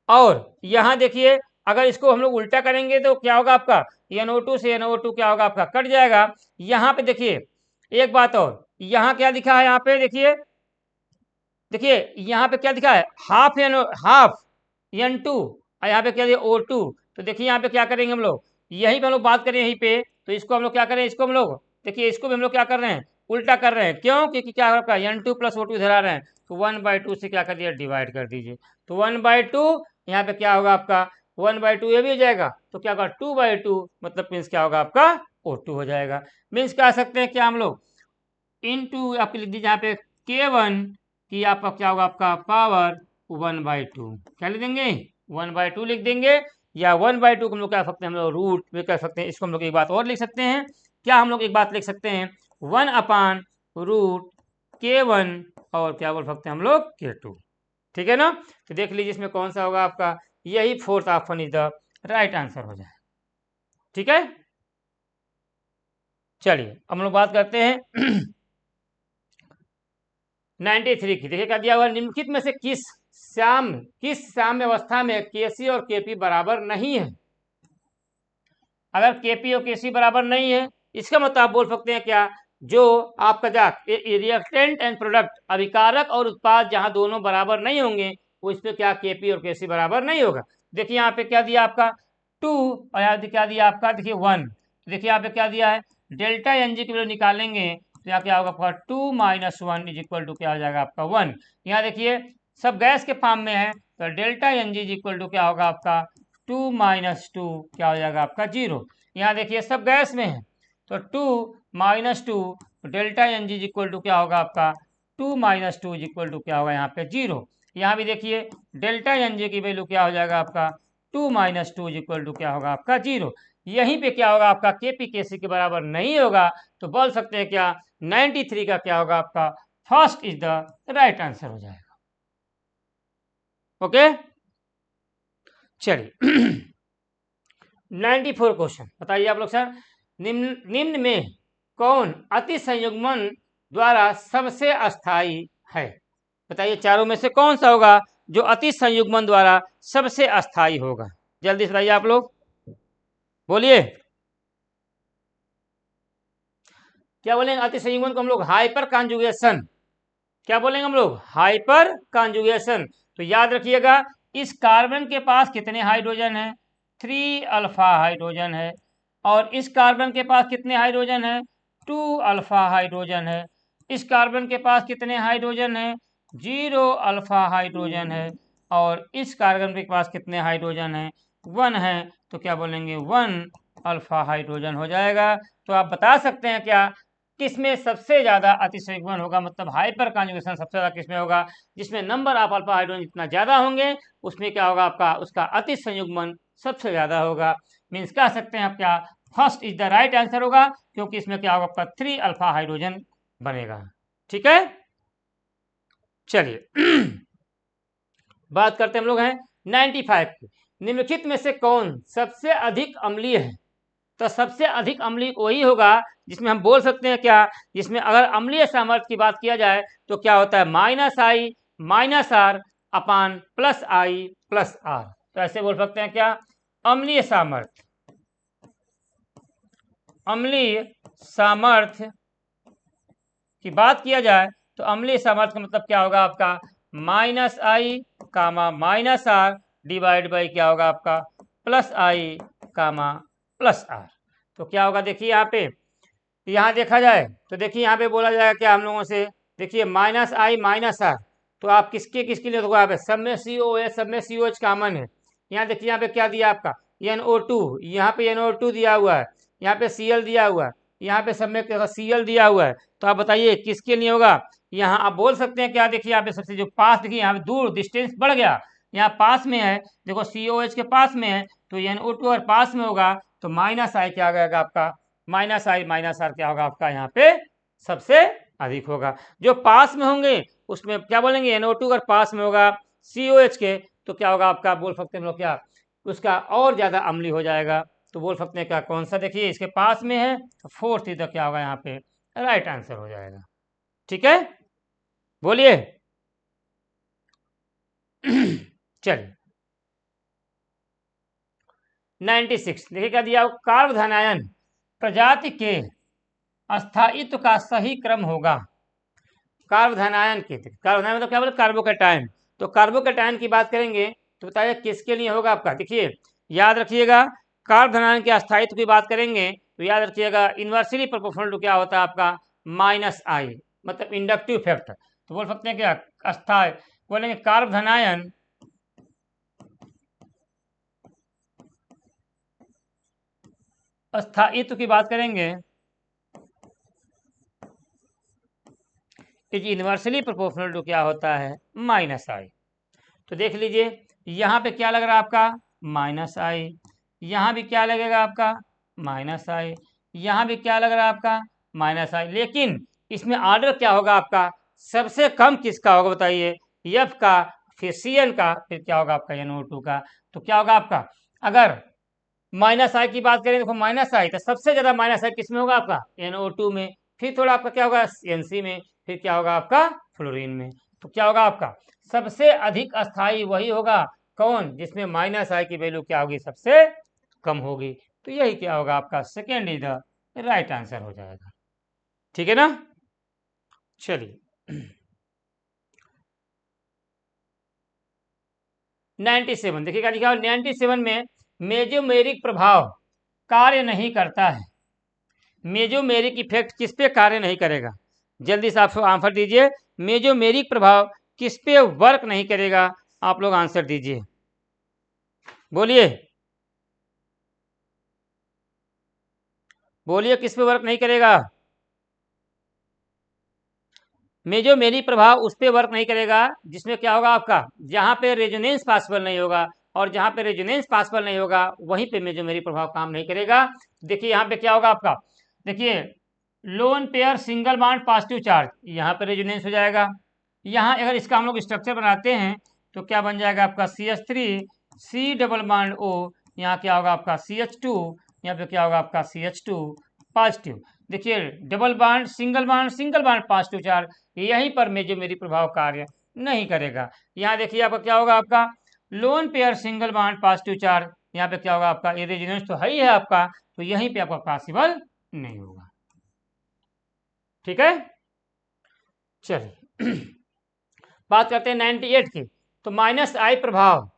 B: और यहाँ देखिए अगर इसको हम लोग उल्टा करेंगे तो क्या होगा आपका? NO2 से NO2 क्या होगा आपका? कट जाएगा। यहाँ पे देखिए एक बात और, यहाँ क्या लिखा है? यहाँ पे देखिए देखिए यहाँ पे क्या दिखा है, हाफ N2 और यहाँ पे क्या दिया O2। तो देखिए यहाँ पे क्या करेंगे हम लोग, यहीं पे हम लोग बात करें यहीं पे, तो इसको हम लोग क्या करें, इसको हम लोग देखिए इसको भी हम लोग क्या कर रहे हैं, उल्टा कर रहे हैं। क्यों? क्योंकि क्या आपका N2 प्लस O2 इधर आ रहे हैं, तो 1/2 से क्या कर दिया, डिवाइड कर दीजिए। तो 1/2 यहाँ पे क्या होगा आपका, 1/2 ये भी हो जाएगा, तो क्या होगा 2/2, मतलब मीन्स क्या होगा आपका O2 हो जाएगा। मीन्स क्या सकते हैं क्या हम लोग, इनटू आपके लिख दीजिए यहाँ पे K1 की आपका क्या होगा आपका पावर 1/2, क्या लिख देंगे 1/2 लिख देंगे, या 1/2 को हम लोग क्या सकते हैं, हम लोग रूट में कर सकते हैं। इसको हम लोग एक बात और लिख सकते हैं, क्या हम लोग एक बात लिख सकते हैं, 1/√K1 और क्या बोल सकते हैं हम लोग K2, ठीक है ना। तो देख लीजिए इसमें कौन सा होगा आपका, यही fourth option is the right answer हो जाए, ठीक है। चलिए हम लोग बात करते हैं 93 की। देखिए क्या दिया हुआ, निम्नलिखित में से किस साम्य अवस्था में केसी और केपी बराबर नहीं है। अगर केपी और केसी बराबर नहीं है, इसका मतलब आप बोल सकते हैं क्या, जो आपका रिएक्टेंट एंड प्रोडक्ट, अभिकारक और उत्पाद जहां दोनों बराबर नहीं होंगे, वो इसमें क्या केपी और केसी बराबर नहीं होगा। देखिए यहाँ पे क्या दिया आपका 2 और यहाँ क्या दिया आपका देखिए 1। देखिए यहाँ पे क्या दिया है, डेल्टा एन जी की वैल्यू निकालेंगे तो यहाँ क्या होगा आपका 2 - 1 इज इक्वल टू क्या हो जाएगा आपका 1। यहाँ देखिए सब गैस के फॉर्म में है, तो delta N G is equal to क्या होगा आपका 2 - 2 क्या हो जाएगा आपका 0। यहाँ देखिए सब गैस में है, तो 2 - 2 delta N G equal to क्या होगा आपका 2 - 2 इक्वल टू क्या होगा यहाँ पे 0। यहाँ भी देखिए डेल्टा एन जी की वैल्यू क्या हो जाएगा आपका 2 - 2 इक्वल टू क्या होगा आपका 0। यहीं पे क्या होगा आपका केपी केसी के बराबर नहीं होगा, तो बोल सकते हैं क्या 93 का क्या होगा आपका first is the right answer हो जाएगा। ओके चलिए 94 क्वेश्चन बताइए आप लोग सर, निम्न में कौन अति संयुग्मन द्वारा सबसे अस्थाई है। बताइए चारों में से कौन सा होगा जो अति संयुग्मन द्वारा सबसे अस्थाई होगा, जल्दी से बताइए आप लोग बोलिए। क्या बोलेंगे, अति संयुग्मन को हम लोग हाइपर कॉन्जुगेशन, क्या बोलेंगे हम लोग हाइपर कॉन्जुगेशन। तो याद रखिएगा इस कार्बन के पास कितने हाइड्रोजन है, 3 अल्फा हाइड्रोजन है, और इस कार्बन के पास कितने हाइड्रोजन है, 2 अल्फा हाइड्रोजन है। इस कार्बन के पास कितने हाइड्रोजन है, 0 अल्फा हाइड्रोजन है, और इस कार्बन के पास कितने हाइड्रोजन है, 1 है। तो क्या बोलेंगे 1 अल्फा हाइड्रोजन हो जाएगा। तो आप बता सकते हैं क्या किसमें सबसे ज्यादा अतिसंयुग्मन होगा, मतलब हाइपर कॉन्जुगेशन सबसे ज्यादा किसमें होगा, जिसमें नंबर ऑफ अल्फा हाइड्रोजन जितना ज्यादा होंगे उसमें क्या होगा आपका उसका अतिसंयुग्मन सबसे ज्यादा होगा। मीन्स कह सकते हैं आप क्या first is the right answer होगा, क्योंकि इसमें क्या होगा आपका 3 अल्फा हाइड्रोजन बनेगा, ठीक है। चलिए बात करते हैं हम लोग हैं 95 की। निम्नलिखित में से कौन सबसे अधिक अम्लीय है। तो सबसे अधिक अम्लीय वही होगा जिसमें हम बोल सकते हैं क्या, जिसमें अगर अम्लीय सामर्थ्य की बात किया जाए तो क्या होता है -I - R अपान +I+R। तो ऐसे बोल सकते हैं क्या अम्लीय सामर्थ्य की बात किया जाए तो अम्लीय सामर्थ्य का मतलब क्या होगा आपका -I, -R डिवाइड बाई क्या होगा आपका +I, +R। तो क्या होगा देखिए यहाँ पे, यहाँ देखा जाए तो देखिए यहाँ पे बोला जाएगा क्या हम लोगों से, देखिए -I - R, तो आप किसके किसके लिए यहाँ पे सब में COH, सब में COH कॉमन है। यहाँ देखिए यहाँ पे क्या दिया आपका NO2, यहाँ पे NO2 दिया हुआ है, यहाँ पे Cl दिया हुआ है, यहाँ पे सब में Cl दिया हुआ है। तो आप बताइए किसके लिए होगा। यहाँ आप बोल सकते हैं क्या, देखिए यहाँ पे सबसे जो पास, देखिए यहाँ पे दूर डिस्टेंस बढ़ गया, यहाँ पास में है, देखो COH के पास में है तो NO2 अगर पास में होगा तो -I क्या आ जाएगा आपका -I - R क्या होगा आपका यहाँ पे सबसे अधिक होगा। जो पास में होंगे उसमें क्या बोलेंगे NO2 अगर पास में होगा COH के तो क्या होगा आपका बोल सकते हैं हम लोग क्या उसका और ज्यादा अम्लीय हो जाएगा। तो बोल सकते हैं क्या कौन सा, देखिए इसके पास में है तो फोर्थ इधर क्या होगा यहाँ पे राइट आंसर हो जाएगा, ठीक है बोलिए चलिए 96 देखिए क्या दिया, कार्बोधनायन प्रजाति के अस्थायित्व का सही क्रम होगा। कार्बोधनायन की, कार्बोधनायन मतलब क्या बोले, कार्बोकैटायन। तो कार्बोकैटायन की बात करेंगे तो बताइए किसके लिए होगा आपका। देखिए याद रखिएगा, कार्बोधनायन के अस्थायित्व की बात करेंगे तो याद रखिएगा इन्वर्सली प्रोपोर्शनल टू क्या होता है आपका, माइनस आई, मतलब इंडक्टिव इफेक्ट। तो बोल सकते हैं क्या, अस्थायी बोलेंगे कार्बोधनायन अस्थायित्व की बात करेंगे इज इन्वर्सली प्रोपोर्शनल टू क्या होता है, माइनस आई। तो देख लीजिए यहाँ पे क्या लग रहा है आपका, माइनस आई, यहाँ भी क्या लगेगा आपका, माइनस आई, यहाँ भी क्या लग रहा है आपका, माइनस आई। लेकिन इसमें ऑर्डर क्या होगा आपका, सबसे कम किसका होगा बताइए, एफ का, फिर सी एन का, फिर क्या होगा आपका NO2 का। तो क्या होगा आपका, अगर माइनस आई की बात करें, देखो माइनस आई तो सबसे ज्यादा माइनस आई किसमें होगा आपका, NO2 में, फिर थोड़ा आपका क्या होगा NC में, फिर क्या होगा आपका फ्लोरीन में। तो क्या होगा आपका, सबसे अधिक अस्थाई वही होगा कौन, जिसमें माइनस आई की वैल्यू क्या होगी, सबसे कम होगी। तो यही क्या होगा आपका, second is the right answer हो जाएगा। ठीक है ना, चलिए 97 देखिए क्या लिखा है, 97 में मेजोमेरिक प्रभाव कार्य नहीं करता है। मेजोमेरिक इफेक्ट किस पे कार्य नहीं करेगा, जल्दी से आप आंसर दीजिए। मेजोमेरिक प्रभाव किस पे वर्क नहीं करेगा, आप लोग आंसर दीजिए, बोलिए बोलिए किस पे वर्क नहीं करेगा। मेजोमेरिक प्रभाव उस पे वर्क नहीं करेगा जिसमें क्या होगा आपका, जहां पे रेजोनेंस पॉसिबल नहीं होगा, और जहां पे रेजोनेंस पॉसिबल नहीं होगा वहीं पे मेजोमेरिक प्रभाव काम नहीं करेगा। देखिए यहाँ पे क्या होगा आपका, देखिए lone pair single bond positive charge, यहाँ पे रेजोनेंस हो जाएगा। यहाँ अगर इसका हम लोग स्ट्रक्चर बनाते हैं तो क्या बन जाएगा आपका CH3 C double bond O, यहाँ क्या होगा आपका CH2, यहाँ पे क्या होगा आपका CH2 पॉजिटिव। देखिए double bond single bond positive charge, यहीं पर मेजोमेरिक प्रभाव कार्य नहीं करेगा। यहाँ देखिए आपका क्या होगा आपका, lone pair single bond positive charge, यहाँ पे क्या होगा आपका, ये रेजोनेंस तो है ही है आपका, तो यहीं पे आपका पॉसिबल नहीं होगा। ठीक है, चलिए बात करते हैं 98 की। तो माइनस आई प्रभाव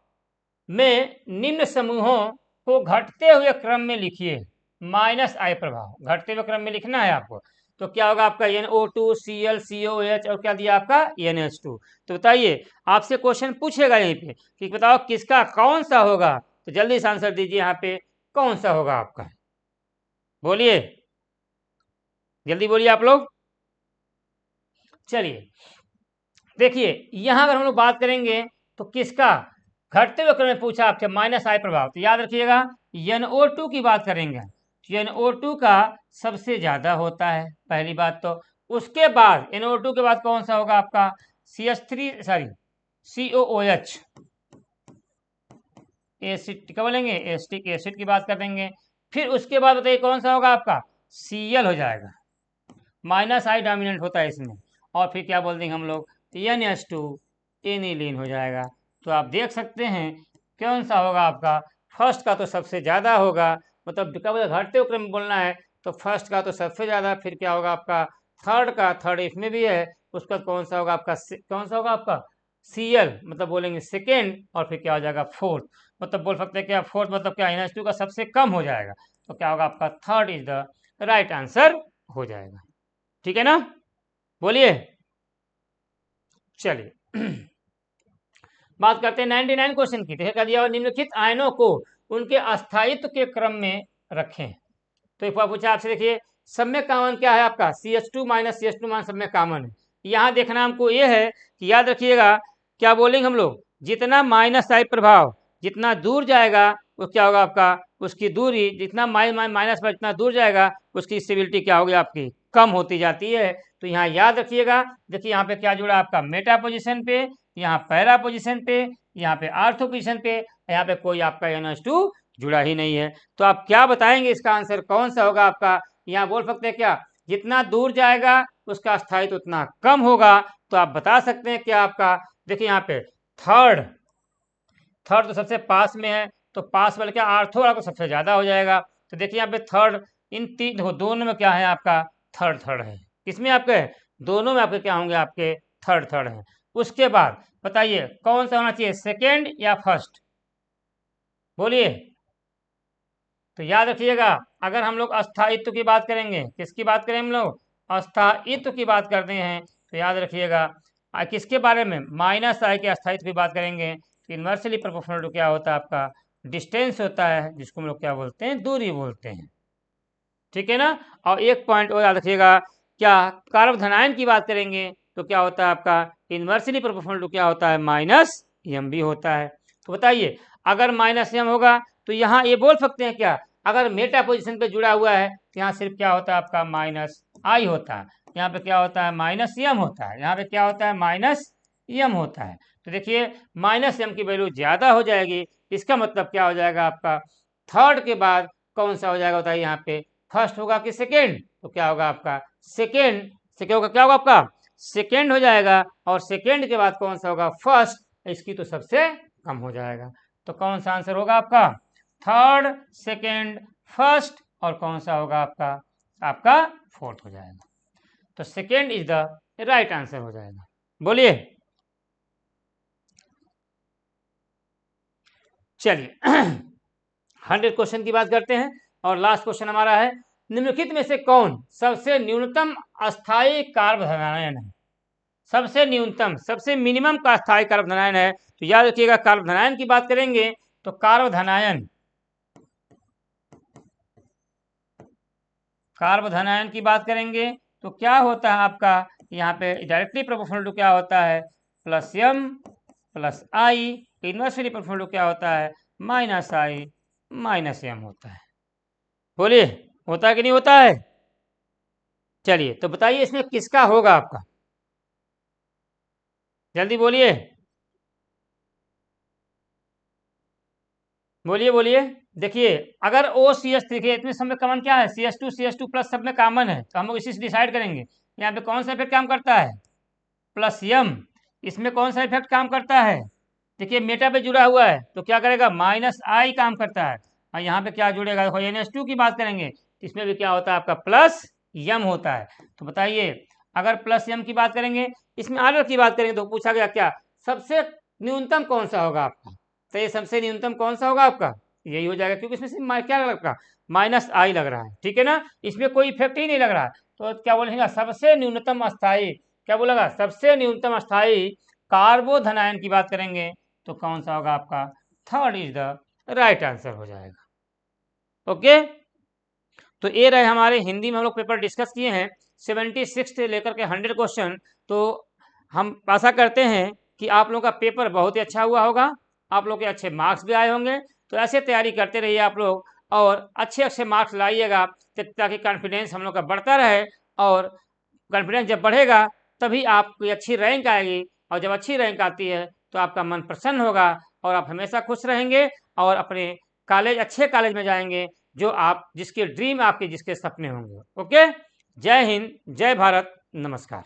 B: में निम्न समूहों को घटते हुए क्रम में लिखिए। माइनस आई प्रभाव घटते हुए क्रम में लिखना है आपको। तो क्या होगा आपका NO2 Cl COH और क्या दिया आपका NH2। तो बताइए आपसे क्वेश्चन पूछेगा यहीं पे कि बताओ किसका कौन सा होगा, तो जल्दी से आंसर दीजिए यहाँ पे कौन सा होगा आपका, बोलिए जल्दी बोलिए आप लोग। चलिए देखिए यहां अगर हम लोग बात करेंगे तो किसका घटते हुए क्रम में पूछा आपसे, माइनस आई प्रभाव, तो याद रखिएगा NO2 की बात करेंगे तो NO2 का सबसे ज्यादा होता है पहली बात। तो उसके बाद NO2 के बाद कौन सा होगा आपका, COOH एसिड क्या बोलेंगे, एसिटिक एसिड की बात कर देंगे। फिर उसके बाद बताइए कौन सा होगा आपका, Cl हो जाएगा, माइनस आई डोमिनेंट होता है इसमें। और फिर क्या बोल देंगे हम लोग, NH2 एनिलीन हो जाएगा। तो आप देख सकते हैं कौन सा होगा आपका, फर्स्ट का तो सबसे ज़्यादा होगा, मतलब क्या बोला घटते हुए क्रम में बोलना है तो फर्स्ट का तो सबसे ज़्यादा, फिर क्या होगा आपका थर्ड का, थर्ड इसमें भी है, उसका कौन सा होगा आपका, कौन सा होगा आपका Cl, मतलब बोलेंगे सेकेंड, और फिर क्या हो जाएगा फोर्थ, मतलब बोल सकते हैं क्या फोर्थ मतलब क्या NH2 का सबसे कम हो जाएगा। तो क्या होगा आपका third is the right answer हो जाएगा। ठीक है ना, बोलिए चलिए बात करते हैं 99 क्वेश्चन की। देखिए क्या दिया हुआ, निम्नलिखित आयनों को उनके अस्थायित्व के क्रम में रखें। तो एक बार पूछा आपसे, देखिए सब में कॉमन क्या है आपका, CH2 माइनस CH2 माइनस सब में कॉमन है। यहाँ देखना हमको ये है कि याद रखिएगा क्या बोलेंगे हम लोग, जितना माइनस आई प्रभाव जितना दूर जाएगा वो क्या होगा आपका, उसकी दूरी जितना माइनस पर जितना दूर जाएगा उसकी स्टेबिलिटी क्या होगी आपकी, कम होती जाती है। तो यहाँ याद रखिएगा, देखिए यहाँ पे क्या जुड़ा आपका मेटा पोजिशन पे, यहाँ पैरा पोजिशन पे, यहाँ पे आर्थो पोजिशन पे, यहाँ पे कोई आपका NH2 जुड़ा ही नहीं है। तो आप क्या बताएंगे इसका आंसर कौन सा होगा आपका, यहाँ बोल सकते हैं क्या, जितना दूर जाएगा उसका स्थायित्व उतना कम होगा। तो आप बता सकते हैं क्या आपका, देखिए यहाँ पे थर्ड तो सबसे पास में है, तो पास वाले क्या आर्थो वाला को सबसे ज्यादा हो जाएगा। तो देखिए यहाँ पे थर्ड इन तीन देखो दोनों में क्या है आपका थर्ड है, किसमें आपके दोनों में आपके क्या होंगे, आपके थर्ड थर्ड हैं। उसके बाद बताइए कौन सा होना चाहिए, सेकेंड या फर्स्ट, बोलिए। तो याद रखिएगा, अगर हम लोग अस्थायित्व की बात करेंगे, किसकी बात करें हम लोग, अस्थायित्व की बात करते हैं, तो याद रखिएगा किसके बारे में, माइनस आई के अस्थायित्व की बात करेंगे। तो इन्वर्सली प्रोपोर्शनल टू क्या होता है आपका, डिस्टेंस होता है, जिसको हम लोग क्या बोलते हैं, दूरी बोलते हैं, ठीक है ना। और एक पॉइंट और याद रखिएगा, क्या कारक धनायन की बात करेंगे तो क्या होता है आपका, इन्वर्सली प्रोपोर्शनल टू क्या होता है, माइनस एम भी होता है। तो बताइए अगर माइनस एम होगा तो यहाँ ये बोल सकते हैं क्या, अगर मेटा पोजीशन पे जुड़ा हुआ है तो यहाँ सिर्फ क्या होता है आपका, माइनस आई होता है, यहाँ पे क्या होता है, माइनस एम होता है, यहाँ पे क्या होता है, माइनस एम होता है। तो देखिए माइनस एम की वैल्यू ज्यादा हो जाएगी, इसका मतलब क्या हो जाएगा आपका, थर्ड के बाद कौन सा हो जाएगा बताइए, यहाँ पे फर्स्ट होगा कि सेकेंड, तो क्या होगा आपका, सेकेंड, सेकेंड होगा, क्या होगा आपका, सेकेंड हो जाएगा। और सेकेंड के बाद कौन सा होगा, फर्स्ट, इसकी तो सबसे कम हो जाएगा। तो कौन सा आंसर होगा आपका, थर्ड, सेकेंड, फर्स्ट, और कौन सा होगा आपका, आपका फोर्थ हो जाएगा। तो second is the right answer हो जाएगा, बोलिए। चलिए 100 क्वेश्चन की बात करते हैं, और लास्ट क्वेश्चन हमारा है, निम्नलिखित में से कौन सबसे न्यूनतम अस्थायी कार्बधनायन है, सबसे न्यूनतम, सबसे मिनिमम का अस्थायी कार्बधनायन है। तो याद रखिएगा कार्बधनायन की बात करेंगे तो कार्बधनायन, कार्बधनायन की बात करेंगे तो क्या होता है आपका, यहाँ पे डायरेक्टली प्रोपोर्शनल टू क्या होता है, plus M plus I, inversely proportional to क्या होता है, माइनस आई माइनस एम होता है। बोलिए होता है कि नहीं होता है। चलिए तो बताइए इसमें किसका होगा आपका, जल्दी बोलिए, बोलिए बोलिए। देखिए अगर ओ सी एस, देखिए इतने सब में कॉमन क्या है, सी एस टू प्लस सब में कॉमन है, तो हम लोग इसी से डिसाइड करेंगे यहाँ पे कौन सा इफेक्ट काम करता है, प्लस यम, इसमें कौन सा इफेक्ट काम करता है, देखिए मेटा पे जुड़ा हुआ है तो क्या करेगा, माइनस आई काम करता है, और यहाँ पे क्या जुड़ेगा, देखो NH2 की बात करेंगे इसमें भी क्या होता है आपका, प्लस यम होता है। तो बताइए अगर प्लस यम की बात करेंगे, इसमें आर्डर की बात करेंगे तो पूछा गया क्या, सबसे न्यूनतम कौन सा होगा आपका, तो ये सबसे न्यूनतम कौन सा होगा आपका, यही हो जाएगा, क्योंकि इसमें क्या लग रहा है, माइनस आई लग रहा है, ठीक है ना, इसमें कोई इफेक्ट ही नहीं लग रहा है। तो क्या बोलेगा, सबसे न्यूनतम अस्थायी, क्या बोलेगा, सबसे न्यूनतम अस्थायी कार्बोधनायन की बात करेंगे तो कौन सा होगा आपका, third is the right answer हो जाएगा। ओके, तो ये रहे हमारे हिंदी में हम लोग पेपर डिस्कस किए हैं 76 से लेकर के 100 क्वेश्चन। तो हम आशा करते हैं कि आप लोगों का पेपर बहुत ही अच्छा हुआ होगा, आप लोग के अच्छे मार्क्स भी आए होंगे। तो ऐसे तैयारी करते रहिए आप लोग, और अच्छे अच्छे मार्क्स लाइएगा, ताकि कॉन्फिडेंस हम लोग का बढ़ता रहे, और कॉन्फिडेंस जब बढ़ेगा तभी आपकी अच्छी रैंक आएगी, और जब अच्छी रैंक आती है तो आपका मन प्रसन्न होगा, और आप हमेशा खुश रहेंगे, और अपने कॉलेज, अच्छे कॉलेज में जाएंगे, जो आप, जिसके ड्रीम आपके, जिसके सपने होंगे। ओके, जय हिंद, जय भारत, नमस्कार।